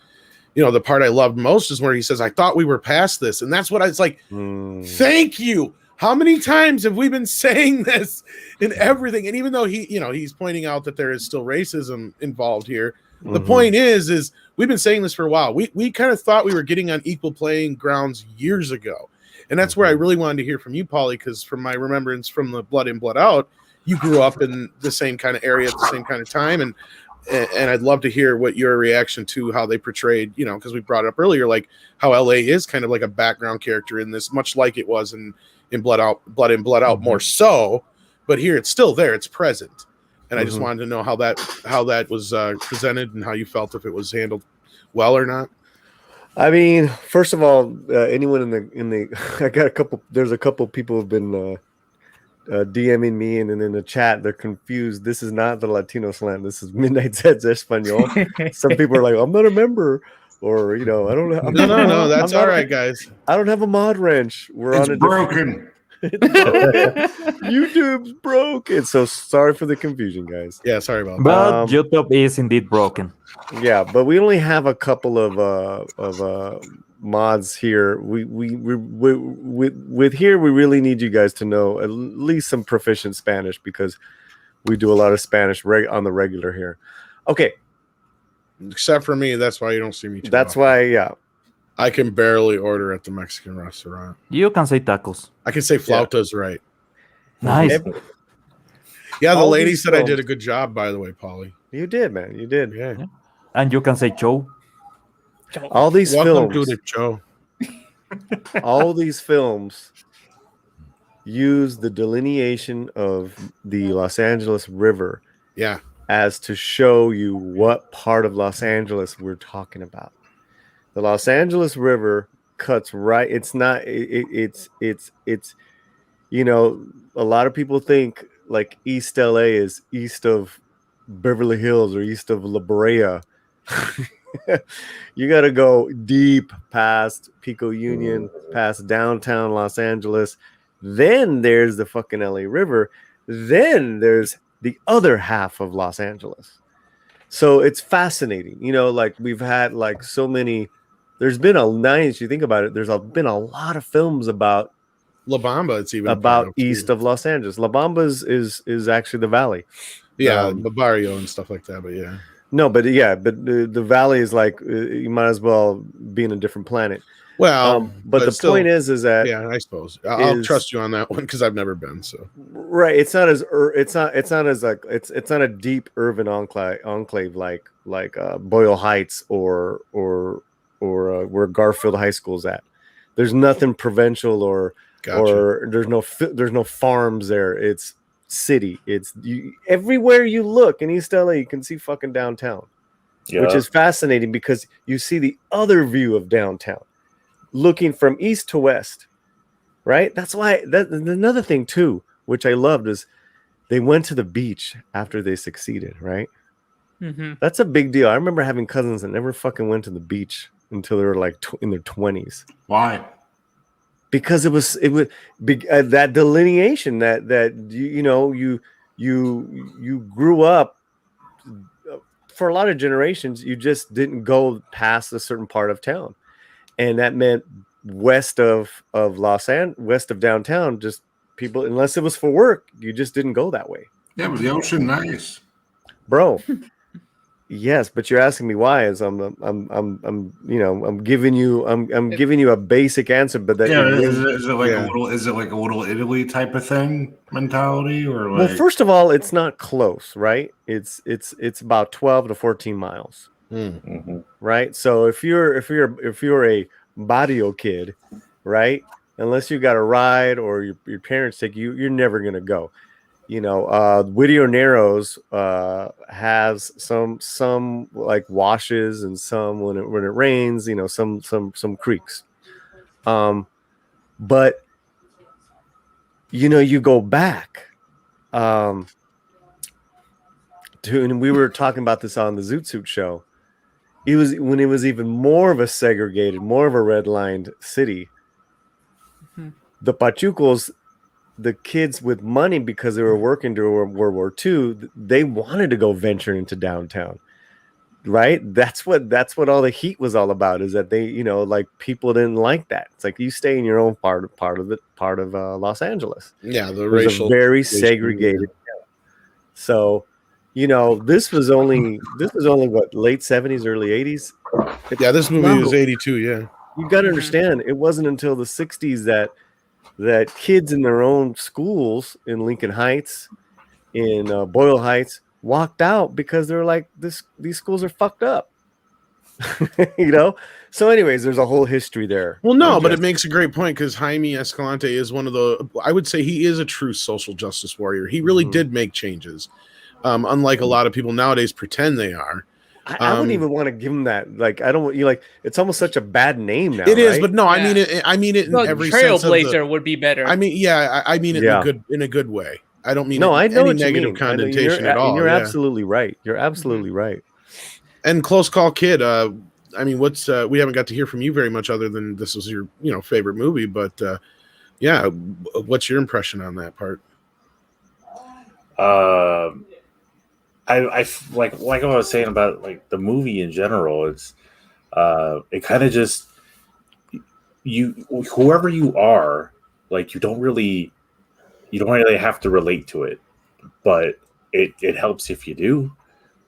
The part I loved most is where he says, "I thought we were past this," and that's what I was like. Thank you. How many times have we been saying this in everything? And even though he's pointing out that there is still racism involved here, the point is we've been saying this for a while. We kind of thought we were getting on equal playing grounds years ago. And that's where I really wanted to hear from you, Paulie, because from my remembrance from the Blood In, Blood Out, you grew up in the same kind of area at the same kind of time. And I'd love to hear what your reaction to how they portrayed, because we brought it up earlier, like how LA is kind of like a background character in this, much like it was in Blood In, Blood Out, more so. But here it's still there. It's present. And I just wanted to know how that was presented and how you felt, if it was handled well or not. I mean, first of all, anyone in the there's a couple people who've been DMing me, and then in the chat they're confused. This is not the Latino slant. This is Midnight Sets Espanol. Some people are like, I'm not a member, or I don't know. No, that's all right, guys. I don't have a mod wrench. It's broken. YouTube's broken. So sorry for the confusion, guys. Yeah, sorry about that. But YouTube is indeed broken. Yeah, but we only have a couple of mods here. We really need you guys to know at least some proficient Spanish, because we do a lot of Spanish on the regular here. Okay. Except for me, that's why you don't see me. That's why, yeah. I can barely order at the Mexican restaurant. You can say tacos. I can say flautas, right? Nice. Yeah, the lady said I did a good job, by the way, Paulie. You did, man. You did. Yeah. And you can say Joe. All these Welcome films. to the Joe. All these films use the delineation of the Los Angeles River. Yeah. As to show you what part of Los Angeles we're talking about. The Los Angeles River cuts right. It's not. It's. A lot of people think like East LA is east of Beverly Hills or east of La Brea. You got to go deep past Pico Union, past downtown Los Angeles. Then there's the fucking LA River. Then there's the other half of Los Angeles. So it's fascinating. Like we've had like so many. There's been you think about it, been a lot of films about La Bamba. It's even about east of Los Angeles. La Bamba is actually the valley. Yeah, the barrio and stuff like that. But yeah. No, but yeah, but the valley is like you might as well be in a different planet. Well, but the point is that I suppose I'll trust you on that one because I've never been. So right, it's not a deep urban enclave like Boyle Heights or where Garfield High School's at. There's nothing provincial or there's no farms there. It's city. It's everywhere you look in East LA, you can see fucking downtown, which is fascinating because you see the other view of downtown, looking from east to west. Right? That's why another thing too, which I loved, is they went to the beach after they succeeded. Right? Mm-hmm. That's a big deal. I remember having cousins that never fucking went to the beach until they were like in their 20s. Why? Because it was that delineation that you grew up for a lot of generations. You just didn't go past a certain part of town, and that meant west of downtown, just people, unless it was for work, you just didn't go that way. Yeah, but the ocean, nice, bro. Yes, but you're asking me why. Is I'm giving you a basic answer, but that is it like a little Italy type of thing mentality, or like? Well, first of all, it's not close, right? It's about 12 to 14 miles, right? So if you're a barrio kid, right? Unless you got a ride or your parents take you, you're never gonna go. Whittier Narrows has some like washes, and some when it rains, some creeks. But you go back and we were talking about this on the Zoot Suit show. It was when it was even more of a segregated, more of a redlined city. The Pachucos, the kids with money, because they were working during World War II, they wanted to go venture into downtown, right? That's what all the heat was all about, is that they, like, people didn't like that. It's like, you stay in your own part of Los Angeles. Yeah, the racial, very segregated. Yeah. So, this was only what, late 70s, early 80s. Yeah, this movie was 82. Yeah, you got to understand, it wasn't until the 60s that kids in their own schools in Lincoln Heights, in Boyle Heights, walked out because they're like, these schools are fucked up. So anyways, there's a whole history there. Well, no, but it makes a great point, because Jaime Escalante is one of I would say he is a true social justice warrior. He really did make changes, unlike a lot of people nowadays pretend they are. I wouldn't even want to give him that. Like, I don't. It's almost such a bad name now. It is, right? but no, I mean it. I mean it in every Trailblazer would be better. I mean, yeah, I mean it in a good way. I don't mean I know any negative connotation at all. You're absolutely right. You're absolutely right. And Close Call Kid. I mean, what's we haven't got to hear from you very much, other than this was your favorite movie. But yeah, what's your impression on that part? I like I was saying about like the movie in general. It's it kind of just whoever you are, like you don't really have to relate to it, but it helps if you do.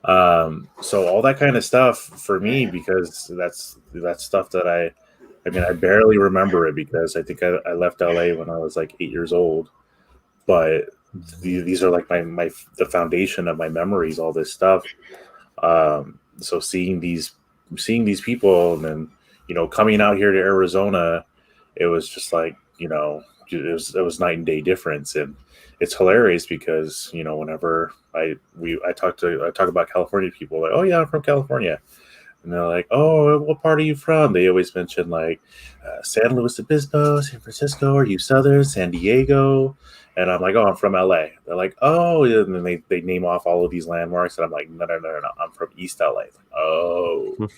So all that kind of stuff for me, because that's stuff that I mean, I barely remember it, because I think I left LA when I was like 8 years old, but these are like the foundation of my memories, all this stuff. So seeing these people, and then coming out here to Arizona, it was just like it was night and day difference. And it's hilarious because whenever I talk about California people, like, oh yeah, I'm from California, and they're like, oh, what part are you from? They always mention like San Luis Obispo, San Francisco. Are you Southern? San Diego? And I'm like, oh, I'm from LA. They're like, oh, and then they name off all of these landmarks, and I'm like, no, I'm from East LA. Like, oh,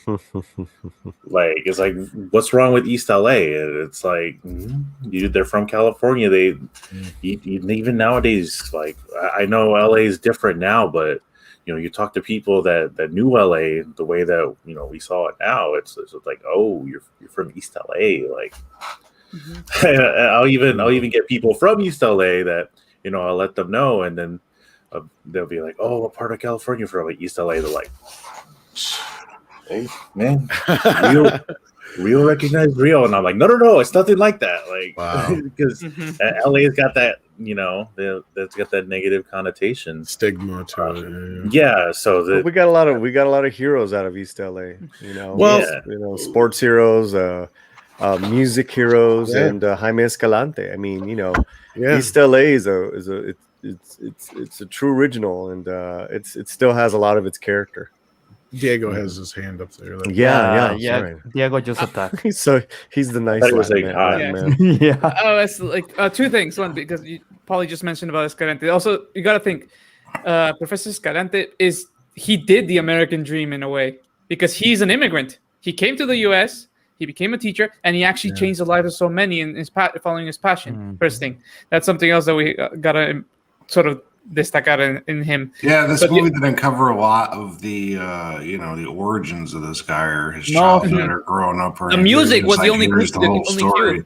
like, it's like, what's wrong with East LA? It's like, they're from California. Even nowadays, like, I know LA is different now, but you talk to people that knew LA the way that we saw it now. It's like, oh, you're from East LA, like. I'll even get people from East LA that I'll let them know, and then they'll be like, "Oh, what part of California from?" Like East LA. They're like, "Hey, man, real recognize real," and I'm like, "No, it's nothing like that." Like, wow. Because LA's got that, that's got that negative connotation, stigma to it. Yeah, so we got a lot of heroes out of East LA. Sports heroes. Music heroes, and Jaime Escalante. I mean, East LA is it's a true original, and it still has a lot of its character. Diego has his hand up there. Yeah. Sorry. Diego just attacked. So he's the nice Latin man. Yeah. Oh, it's like two things. One, because you probably just mentioned about Escalante. Also, you got to think, Professor Escalante he did the American dream in a way, because he's an immigrant. He came to the U.S., he became a teacher, and he actually changed the lives of so many in following his passion. First thing. That's something else that we got to sort of destacar in him. Yeah, this movie didn't cover a lot of the the origins of this guy or his childhood or growing up. Or the music was the only story. cue.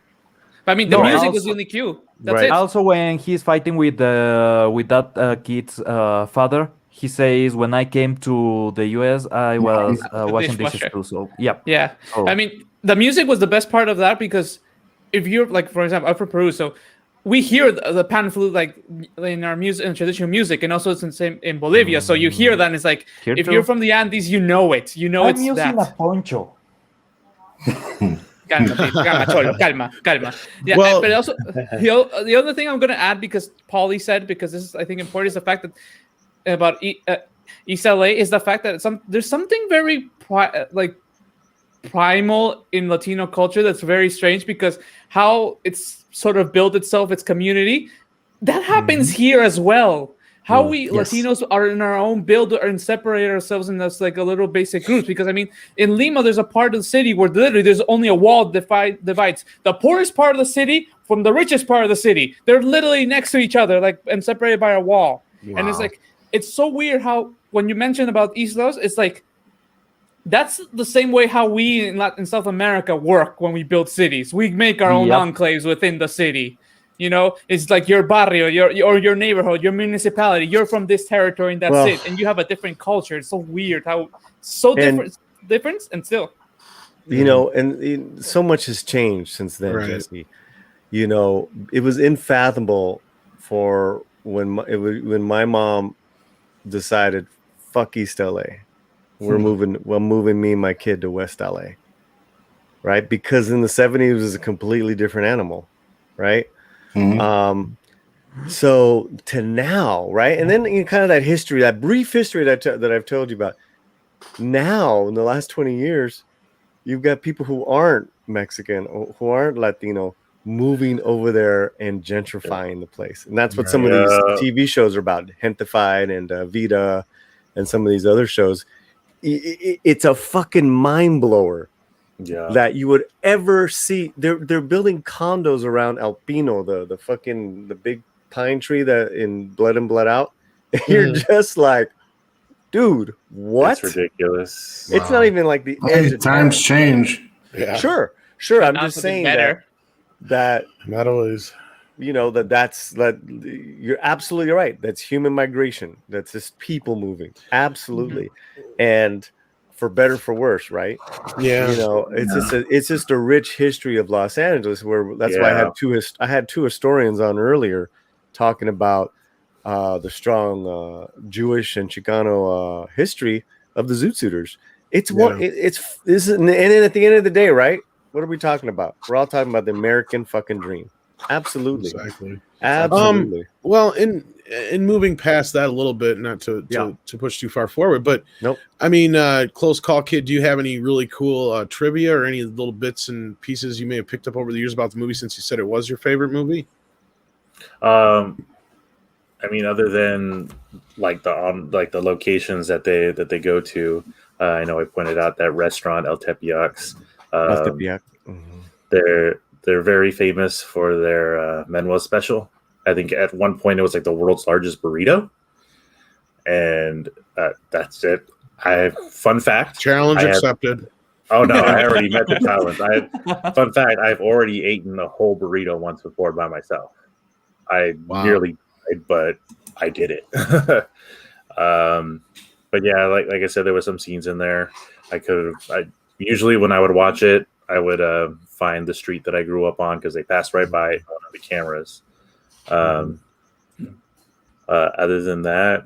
I mean, the music was the only cue. That's it. Also, when he's fighting with that kid's father, he says, "When I came to the U.S., I was washing dishes too." So yeah. Oh. I mean, the music was the best part of that, because if you're like, for example, I'm from Peru, so we hear the pan flute like in our music and traditional music, and also it's the same in Bolivia. So you hear that, and it's like if you're from the Andes, you know it. You know it's that. I'm using a poncho. Calma, Cholo, calma. Yeah, Well, but also the other thing I'm going to add, because Paulie said, because this is I think important, is the fact that about East LA is the fact that there's something very primal in Latino culture that's very strange, because how it's sort of built itself, its community, that happens here as well. How we Latinos are in our own build and separate ourselves in this like a little basic groups. Because I mean, in Lima, there's a part of the city where literally there's only a wall divides the poorest part of the city from the richest part of the city. They're literally next to each other, like, and separated by a wall. Wow. And it's like, it's so weird how when you mention about East Los, it's like that's the same way how we in South America work when we build cities. We make our own enclaves within the city. You know, it's like your barrio, your neighborhood, your municipality. You're from this territory, and that's it. And you have a different culture. It's so weird how different, and still. You know, and so much has changed since then, Jesse. You know, it was unfathomable for when my mom decided, fuck East LA. We're moving me and my kid to West LA. Right? Because in the 70s it was a completely different animal, right? So to now, right? And then kind of that history, that brief history that I've told you about. Now, in the last 20 years, you've got people who aren't Mexican or who aren't Latino moving over there and gentrifying the place. And that's what some of these TV shows are about, Gentefied and Vida and some of these other shows. It's a fucking mind blower. That you would ever see. They're building condos around El Pino, the big pine tree that in Blood and Blood Out. You're just like, dude, what? It's ridiculous. It's not even like the edge of times change. Yeah. Sure. I'm just saying that not always. You know, that's you're absolutely right. That's human migration. That's just people moving. Absolutely. And for better, for worse, right? Yeah. You know, it's just a rich history of Los Angeles. Where that's why I had two historians on earlier talking about the strong Jewish and Chicano history of the Zoot Suiters. It's and then at the end of the day, right? What are we talking about? We're all talking about the American fucking dream. Absolutely. Exactly. Absolutely. Well, in moving past that a little bit, not to push too far forward, but I mean, Close Call Kid, do you have any really cool trivia or any little bits and pieces you may have picked up over the years about the movie, since you said it was your favorite movie? I mean, other than like the locations that they go to, I know I pointed out that restaurant El Tepeyacs. El Tepeyac. They're very famous for their Manuel special. I think at one point it was like the world's largest burrito, and that's it. Fun fact. Challenge accepted. Oh no, I already met the challenge. Fun fact: I've already eaten a whole burrito once before by myself. I nearly died, but I did it. But yeah, like I said, there were some scenes in there. I usually when I would watch it, I would find the street that I grew up on because they passed right by the cameras. Other than that,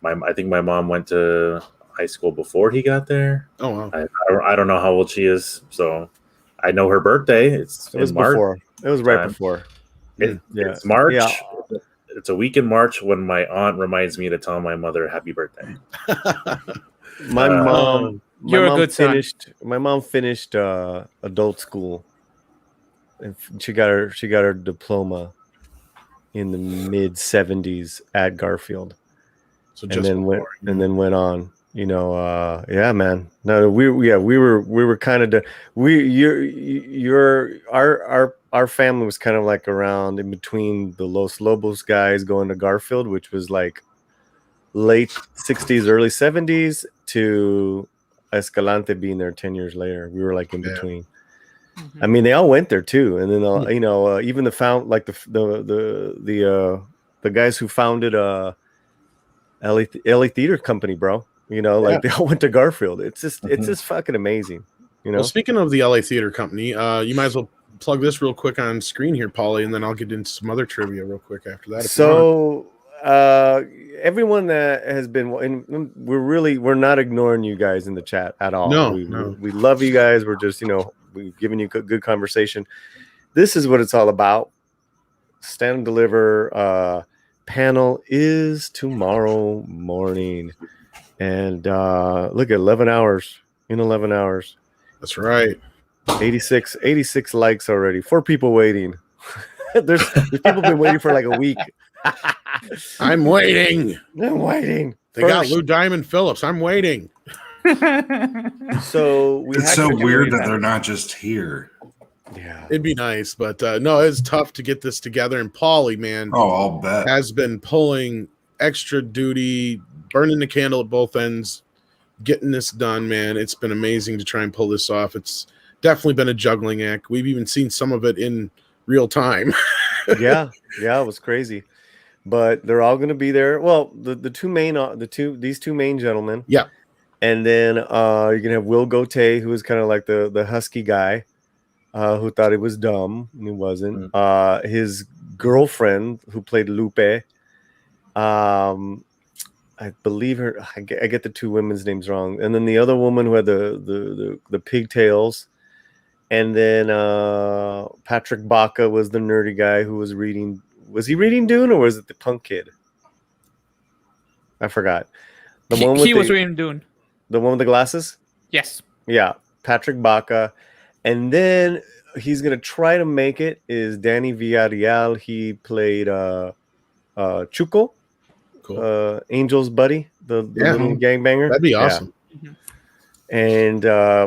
I think my mom went to high school before he got there. Oh wow! I don't know how old she is, so I know her birthday. It was March. Before. It was right before. It's March. It's a week in March when my aunt reminds me to tell my mother happy birthday. My mom. You're a good son. My mom finished adult school, and she got her diploma in the mid '70s at Garfield. So and then went on. Yeah, man. No, we were kind of our family was kind of like around in between the Los Lobos guys going to Garfield, which was like late '60s, early '70s, to Escalante being there 10 years later. We were like in between. I mean, they all went there too, and then even the guys who founded LA Theater Company, bro. They all went to Garfield. It's just fucking amazing. Well, speaking of the LA Theater Company, you might as well plug this real quick on screen here, Paulie, and then I'll get into some other trivia real quick after that. So, everyone that has been, and we're not ignoring you guys in the chat at all. No, we love you guys. We're just, we've given you good conversation. This is what it's all about. Stand and Deliver panel is tomorrow morning, and look at 11 hours. In 11 hours. That's right. 86 likes already. 4 people waiting. there's people been waiting for like a week. I'm waiting. They got Lou Diamond Phillips. I'm waiting. So it's so weird that they're not just here. Yeah, it'd be nice, but no, it's tough to get this together. And Paulie, man, I'll bet, has been pulling extra duty, burning the candle at both ends, getting this done, man. It's been amazing to try and pull this off. It's definitely been a juggling act. We've even seen some of it in real time. yeah, it was crazy. But they're all going to be there. Well, these two main gentlemen. Yeah. And then you're going to have Will Gote, who is kind of like the husky guy, who thought he was dumb, and he wasn't. His girlfriend, who played Lupe, I believe her. I get the 2 women's names wrong. And then the other woman who had the pigtails. And then Patrick Baca was the nerdy guy who was reading. Was he reading Dune, or was it the punk kid? I forgot. He was reading Dune. The one with the glasses? Yes. Yeah, Patrick Baca. And then he's going to try to make it is Danny Villarreal. He played Chuco, cool. Angel's buddy, the little gangbanger. That'd be awesome. Yeah. And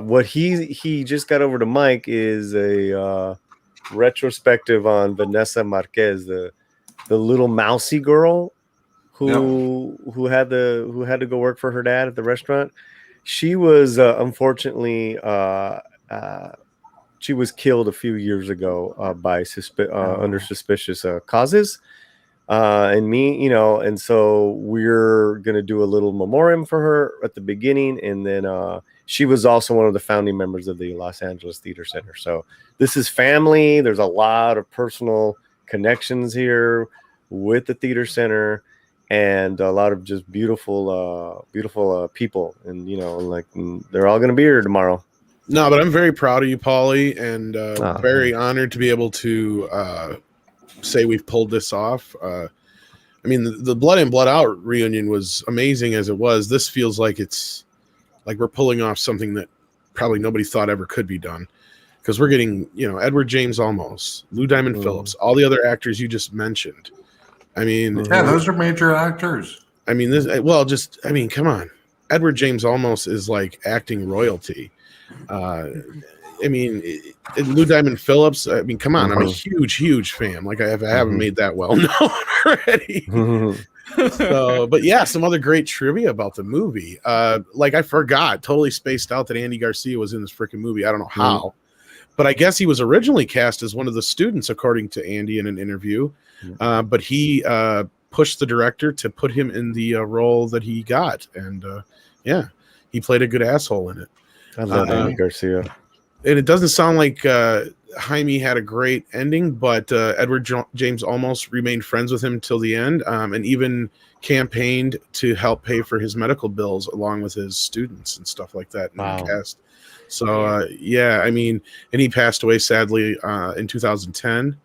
what he just got over to Mike is a retrospective on Vanessa Marquez, the little mousy girl who had to go work for her dad at the restaurant. She was unfortunately she was killed a few years ago by under suspicious causes. And so we're gonna do a little memoriam for her at the beginning, and then she was also one of the founding members of the Los Angeles Theater Center. So this is family. There's a lot of personal connections here with the theater center, and a lot of just beautiful people, and they're all gonna be here tomorrow. No, but I'm very proud of you, Paulie, and very honored to be able to say we've pulled this off. I mean, the Blood In, Blood Out reunion was amazing as it was. This feels like it's like we're pulling off something that probably nobody thought ever could be done, because we're getting, Edward James Olmos, Lou Diamond Phillips, all the other actors you just mentioned. I mean, yeah, those are major actors. I mean, come on. Edward James Olmos is like acting royalty. I mean, Lou Diamond Phillips, I mean, come on. I'm a huge fan. Like, I haven't made that well known already. So, but yeah, some other great trivia about the movie. Like, I totally spaced out that Andy Garcia was in this freaking movie. I don't know how, but I guess he was originally cast as one of the students, according to Andy in an interview. But he pushed the director to put him in the role that he got. And yeah, he played a good asshole in it. I love Andy Garcia. And it doesn't sound like Jaime had a great ending, but Edward James almost remained friends with him till the end, and even campaigned to help pay for his medical bills along with his students and stuff like that in the cast. So, yeah, I mean, and he passed away sadly in 2010.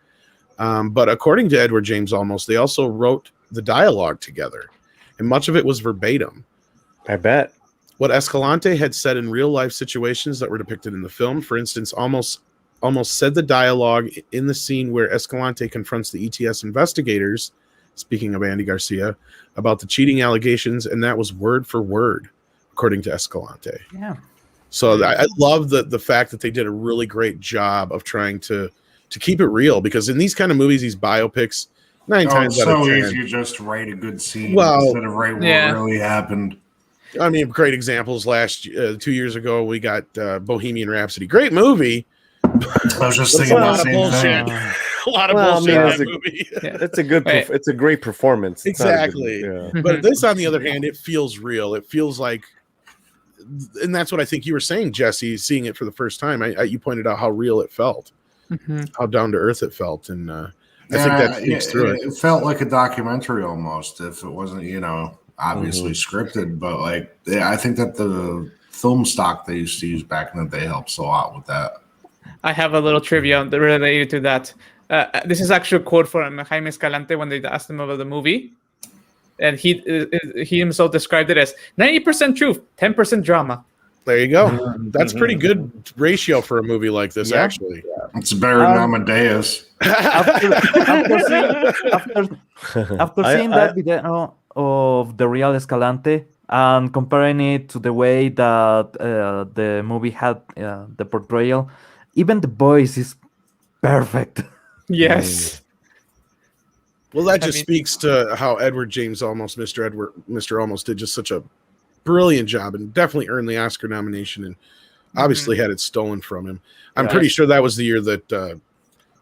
But according to Edward James Olmos, they also wrote the dialogue together, and much of it was verbatim. I bet. What Escalante had said in real life situations that were depicted in the film, for instance, almost said the dialogue in the scene where Escalante confronts the ETS investigators, speaking of Andy Garcia, about the cheating allegations, and that was word for word, according to Escalante. Yeah. So I love the fact that they did a really great job of trying to keep it real, because in these kind of movies, these biopics, 9 times it's out of so 10, easy to just write a good scene Well, instead of write what really happened. I mean, great examples. 2 years ago, we got Bohemian Rhapsody. Great movie. I was just thinking the same thing. A lot of bullshit in that movie. It's a good. It's a great performance. It's not a Exactly. good, But this, on the other hand, it feels real. It feels like, and that's what I think you were saying, Jesse, seeing it for the first time. You pointed out how real it felt, how down to earth it felt, and I think that speaks through it. It felt like a documentary almost, if it wasn't, obviously scripted. But I think that the film stock they used to use back in the day helps a lot with that. I have a little trivia related to that. This is actually a quote from Jaime Escalante when they asked him about the movie. And he himself described it as 90% truth, 10% drama. There you go. That's pretty good ratio for a movie like this, actually. It's better than Amadeus. After seeing that video of the real Escalante and comparing it to the way that the movie had the portrayal, even the voice is perfect. Yes. Well, that just speaks to how Edward James Olmos, Mr. Olmos, did just such a brilliant job and definitely earned the Oscar nomination, and obviously had it stolen from him. I'm pretty sure that was the year that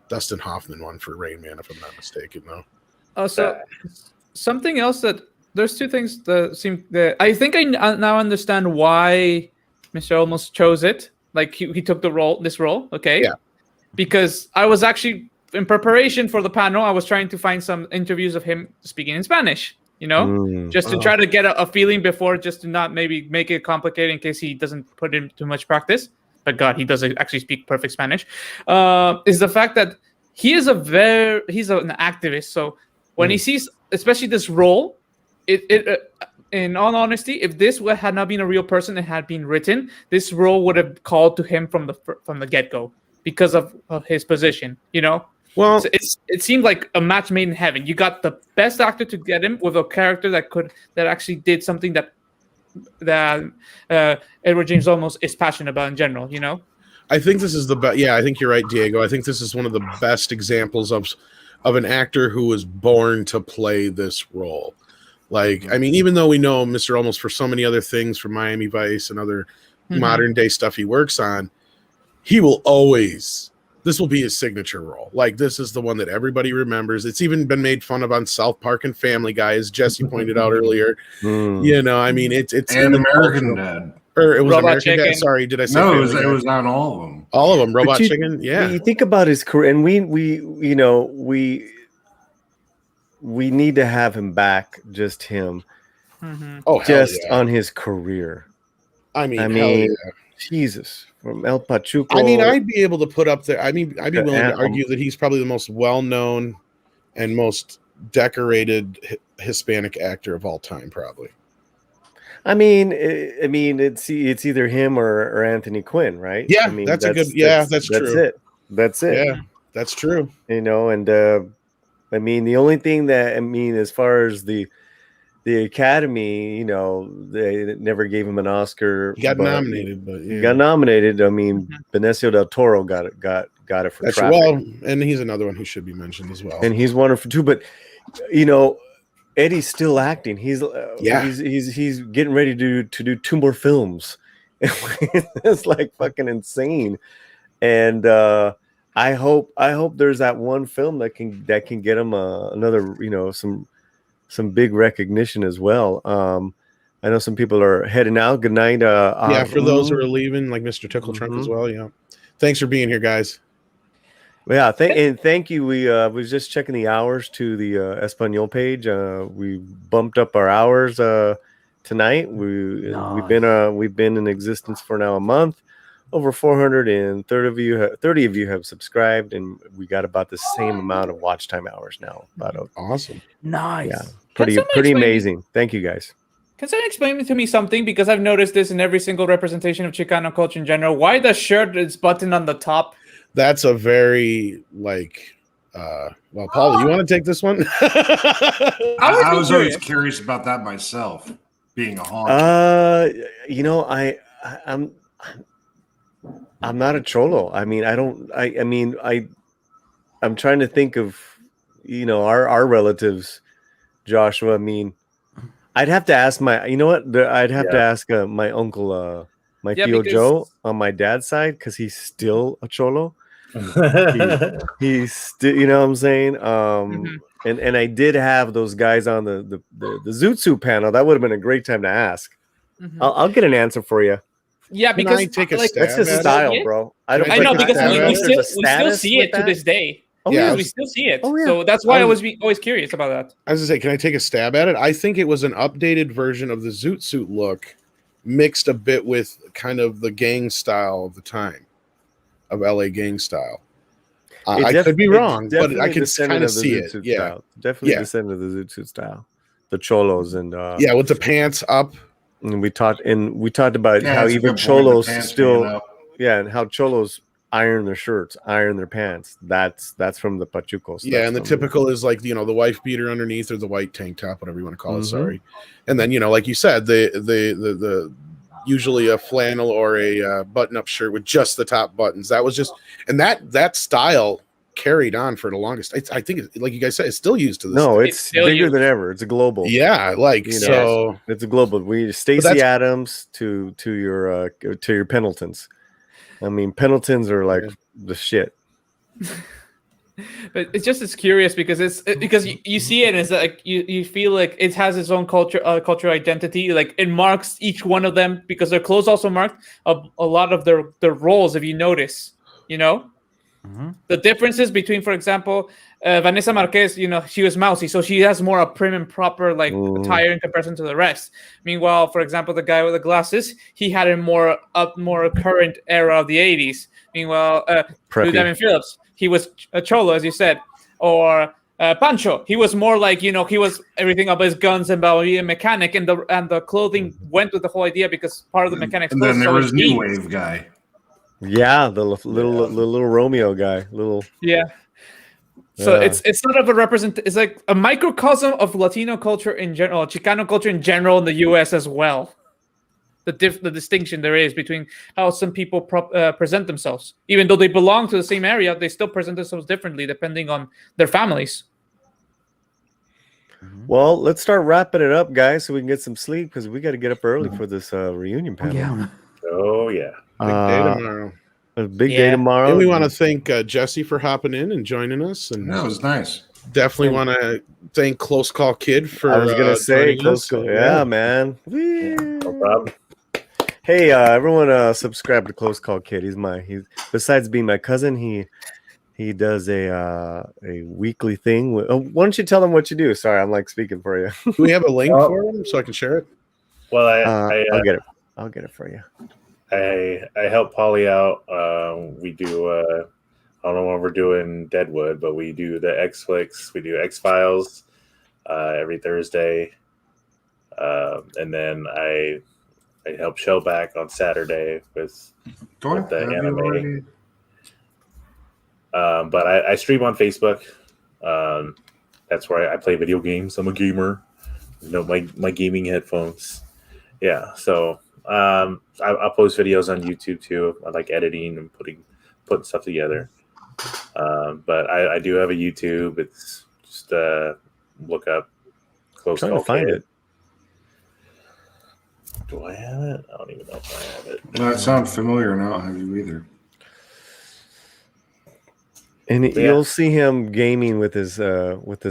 Dustin Hoffman won for Rain Man, if I'm not mistaken, though. Also, something else that there's two things that seem that I think I now understand why Mr. Olmos chose it. Like he took this role, okay? Yeah. Because I was actually in preparation for the panel, I was trying to find some interviews of him speaking in Spanish, just to try to get a feeling before, just to not maybe make it complicated in case he doesn't put in too much practice. But God, he doesn't actually speak perfect Spanish. Is the fact that he's an activist. So when he sees, especially this role, in all honesty, if this had not been a real person and had been written, this role would have called to him from the get-go because of his position, Well, so it seemed like a match made in heaven. You got the best actor to get him with a character that actually did something that Edward James Olmos is passionate about in general, I think this is the best. Yeah, I think you're right, Diego. I think this is one of the best examples of an actor who was born to play this role. I mean, even though we know Mr. Olmos for so many other things, from Miami Vice and other modern day stuff he works on, he will always. This will be his signature role. This is the one that everybody remembers. It's even been made fun of on South Park and Family Guy, as Jesse pointed out earlier. I mean, it's and American Dad. Or it was Robot American Dad. Sorry, did I say? No, it was on all of them. All of them. Robot Chicken. Yeah. You think about his career, and we need to have him back. Just him. Oh, just on his career. I mean, Jesus. From El Pachuco. I mean, I'd be able to put up there. I'd be willing to argue that he's probably the most well-known and most decorated Hispanic actor of all time, probably. I mean, it's either him or Anthony Quinn, right? Yeah, I mean, that's true. That's it. Yeah, that's true. And I mean, the only thing that as far as the Academy, they never gave him an Oscar. He got nominated, but he got nominated. I mean, Benicio del Toro got it for Traffic. Well, and he's another one who should be mentioned as well. And he's wonderful too. But Eddie's still acting. He's getting ready to do 2 more films. It's fucking insane. And I hope there's that one film that can get him another some big recognition as well. I know some people are heading out. Good night. For those who are leaving, like Mr. Tickle Trump as well. Yeah. Thanks for being here, guys. Yeah, thank you. We was just checking the hours to the Espanol page. We bumped up our hours tonight. We've been in existence for now a month. over 430 of you, 30 of you have subscribed, and we got about the same amount of watch time hours now. Awesome. Nice. Yeah, Can somebody pretty explain- amazing. Thank you guys. Can someone explain to me something? Because I've noticed this in every single representation of Chicano culture in general. Why the shirt is buttoned on the top? That's a very well, Paul, you want to take this one? I was always curious about that myself, being a honky. You know, I'm not a cholo. I mean, I'm trying to think of, you know, our relatives, Joshua. I mean, I'd have to ask I'd have to ask my uncle, my Tío Joe on my dad's side, because he's still a cholo. He's still, you know what I'm saying? And I did have those guys on the Zoot Suit panel. That would have been a great time to ask. I'll get an answer for you. Yeah, because I take a like, stab that's just at style, it? bro. I know, because we still status see it to this day. Oh, Yeah, yeah. we still see it. Oh, yeah. So that's why I was always curious about that. I was gonna say, can I take a stab at it? I think it was an updated version of the Zoot Suit look, mixed a bit with kind of the gang style of the time, of LA gang style. I could be wrong, but I can kind of see it. Yeah, style. Definitely descended of the Zoot Suit style, the cholos and with the pants up. And we talked about how that's a even good point, cholos the pants still, being up. and how cholos iron their shirts, iron their pants. That's from the Pachucos. Yeah, and the typical is like, you know, the wife beater underneath or the white tank top, whatever you want to call it. Mhm. Sorry, and then, you know, like you said, the usually a flannel or a button-up shirt with just the top buttons. That was just, and that style carried on for the longest. I think, like you guys said, it's still used to this. No, day. it's bigger than ever. It's a global. Yeah, like, You know, so it's a global. We Stacey Adams to your Pendletons. I mean, Pendletons are like the shit. But it's curious because because you see it and it's like you feel like it has its own cultural identity. Like it marks each one of them because their clothes also marked a lot of their roles. If you notice, you know. The differences between, for example, Vanessa Marquez, you know, she was mousy, so she has more a prim and proper like attire in comparison to the rest. Meanwhile, for example, the guy with the glasses, he had a more current era of the 80s. Meanwhile, Phillips, he was a cholo, as you said, or Pancho, he was more like, you know, he was everything about his guns and about being a mechanic, and the clothing went with the whole idea because part of the mechanics. And then there was New Wave guy. Yeah, the little Romeo guy, So it's sort of it's like a microcosm of Latino culture in general, Chicano culture in general in the U.S. as well. The distinction there is between how some people present themselves, even though they belong to the same area, they still present themselves differently depending on their families. Well, let's start wrapping it up, guys, so we can get some sleep because we got to get up early for this reunion panel. Yeah. Oh yeah. Big day tomorrow. A big day tomorrow. And we want to thank Jesse for hopping in and joining us. And that was nice. Definitely want to thank Close Call Kid for. I was gonna say Close Call. Yeah, man. No problem. Hey, everyone, subscribe to Close Call Kid. He's besides being my cousin, he does a weekly thing. Why don't you tell them what you do? Sorry, I'm like speaking for you. Do we have a link for him so I can share it? Well, I'll get it for you. I help Polly out. We do I don't know when we're doing Deadwood, but we do the X-Flicks. We do X-Files every Thursday. And then I help Shellback on Saturday with the anime. But I stream on Facebook. That's where I play video games. I'm a gamer. You know, my gaming headphones. Yeah, so I'll post videos on YouTube too. I like editing and putting stuff together. But I do have a YouTube. It's just look up Close Call Kid. Find it. Do I have it? I don't even know if I have it. No, it sounds familiar, and I don't have you either. And you'll see him gaming with his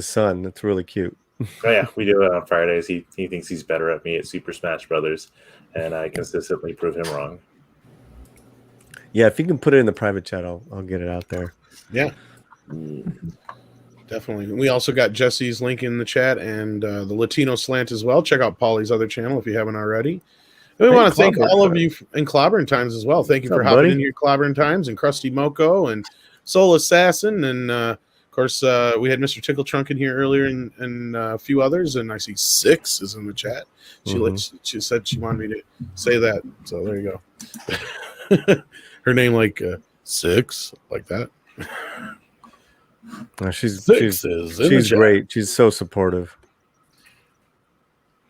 son. That's really cute. Oh yeah, we do it on Fridays. He thinks he's better at me at Super Smash Brothers, and I consistently prove him wrong. Yeah, if you can put it in the private chat, I'll get it out there. Yeah, definitely. We also got Jesse's link in the chat and the Latino Slant as well. Check out Paulie's other channel if you haven't already. We Hey, want to thank Clobbering all of Time. you in Clobbering Times as well. Thank you What's for up, hopping buddy? in here, Clobbering Times, and Krusty Moko, and Soul Assassin, and of course we had Mr. Tickle Trunk in here earlier, and a few others, and I see Six is in the chat. She said she wanted me to say that, so there you go. Her name like Six, like that. She's Six is in the chat. great. She's so supportive.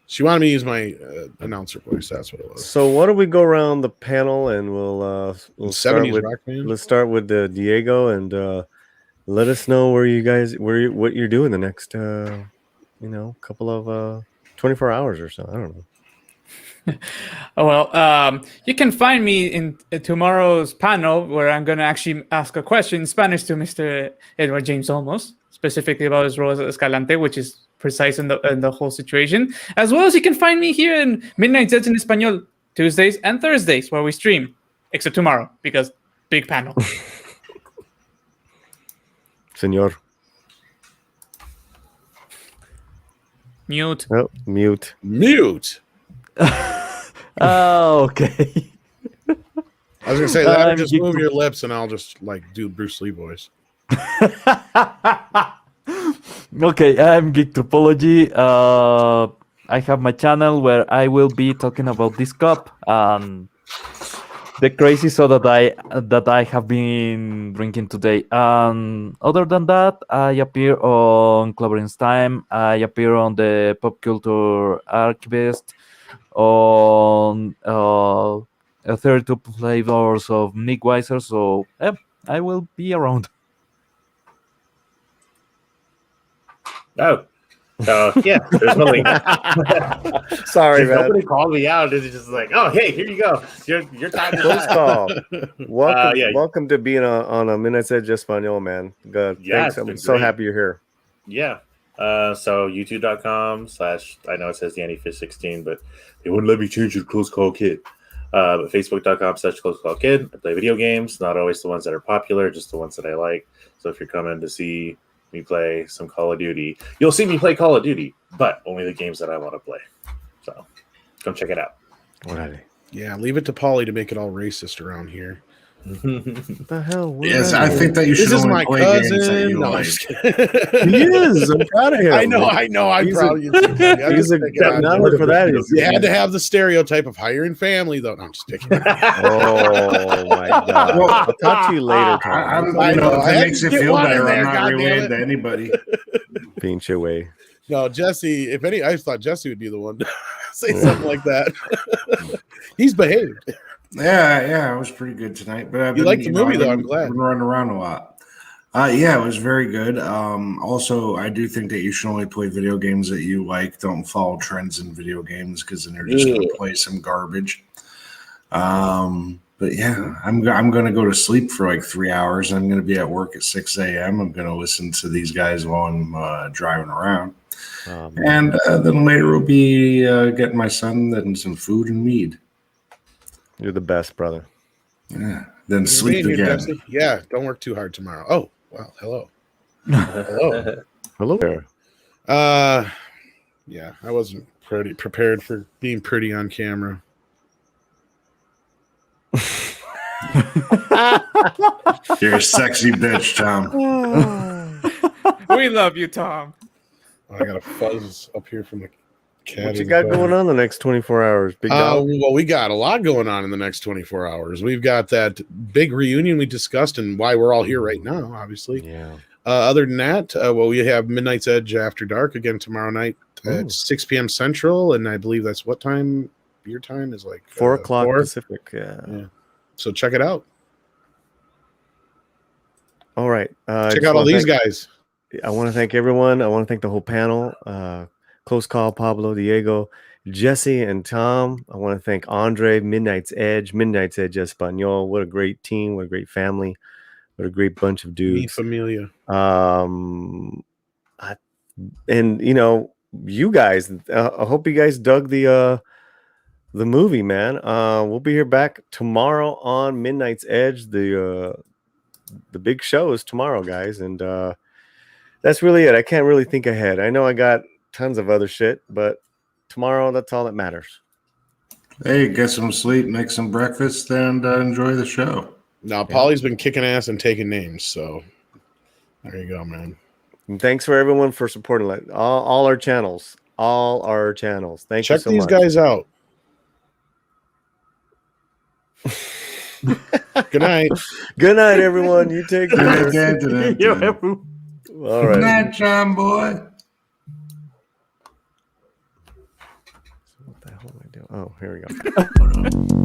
She wanted me to use my announcer voice. That's what it was. So why don't we go around the panel and we'll start 70s with rock band. let's start with Diego and let us know what you're doing the next couple of 24 hours or so. I don't know. Well, you can find me in tomorrow's panel where I'm going to actually ask a question in Spanish to Mr. Edward James Olmos, specifically about his role as Escalante, which is precise in the whole situation. As well as you can find me here in Midnight Zeds in Español, Tuesdays and Thursdays, where we stream, except tomorrow, because big panel. Senor. Mute. Oh, mute. Mute. Oh, okay. I was gonna say that, or just move your lips, and I'll just like do Bruce Lee voice. Okay, I'm Geek Topology. I have my channel where I will be talking about this cup and the crazy soda that I have been drinking today. Other than that, I appear on Clobbering's Time. I appear on the Pop Culture Archivist, on 32 flavors of Nick Weiser. So I will be around. Oh, yeah. There's nothing. Sorry, man. Nobody called me out. It's just like, oh, hey, here you go. Your time to Close shine. call. Welcome, yeah. welcome to being on a Midnight Edge Espanol, man. Good. Yeah, Thanks. it's I'm been so great. happy you're here. Yeah. So youtube.com/ I know it says Danny Fish 16, but they wouldn't let me change your close call kid. But facebook.com/ close call kid. I play video games, not always the ones that are popular, just the ones that I like. So if you're coming to see me play some Call of Duty, you'll see me play Call of Duty, but only the games that I want to play. So come check it out. Yeah, leave it to Paulie to make it all racist around here. What the hell? Yes, I think that you should This is only my play games that cousin. you No, I'm like. just kidding. He is. I'm proud of him. I know. I'm He's proud of you too. Buddy. I'm He's just a picking on not you. only for that. You had to have the stereotype of hiring family, though. No, I'm just picking. Oh my god! Well, I'll talk to you later, Tom. I know. If I it had makes to you get feel one in better, there, I'm not goddammit. related to anybody. Pinch away. No, Jesse. If any, I thought Jesse would be the one to say something like that. He's behaved. Yeah, it was pretty good tonight. But You liked the movie, though. I'm glad. I've been running around a lot. Yeah, it was very good. Also, I do think that you should only play video games that you like. Don't follow trends in video games because then you're just going to play some garbage. But yeah, I'm going to go to sleep for like 3 hours. I'm going to be at work at 6 a.m. I'm going to listen to these guys while I'm driving around. And then later we'll be getting my son then some food and mead. You're the best, brother. Yeah. Then sleep Here, again. Jesse. Yeah, don't work too hard tomorrow. Oh, well, hello. Hello. Hello there. Yeah, I wasn't prepared for being pretty on camera. You're a sexy bitch, Tom. We love you, Tom. Oh, I got a fuzz up here from the cat. What you got going on the next 24 hours, big dog? Well, we got a lot going on in the next 24 hours. We've got that big reunion we discussed and why we're all here right now, obviously. Yeah. Other than that, well, we have Midnight's Edge After Dark again tomorrow night at 6 p.m. Central, and I believe that's what time? Your time is like 4 o'clock 4? Pacific. Yeah. So check it out. All right. Check out all these guys. I want to thank everyone. I want to thank the whole panel. Close Call, Pablo, Diego, Jesse, and Tom. I want to thank Andre, Midnight's Edge Espanol. What a great team. What a great family. What a great bunch of dudes. Mi familia. And you know, you guys, I hope you guys dug the movie, man. We'll be here back tomorrow on Midnight's Edge. The big show is tomorrow, guys, and that's really it. I can't really think ahead. I know I got tons of other shit, but tomorrow, that's all that matters. Hey, get some sleep, make some breakfast, and enjoy the show. Now, Polly's been kicking ass and taking names, so there you go, man. And thanks for everyone for supporting all our channels. All our channels. Thank you Check so these much. guys out. Good night. Good night, everyone. You take care. All Good right. night, John boy. What the hell am I doing? Oh, here we go.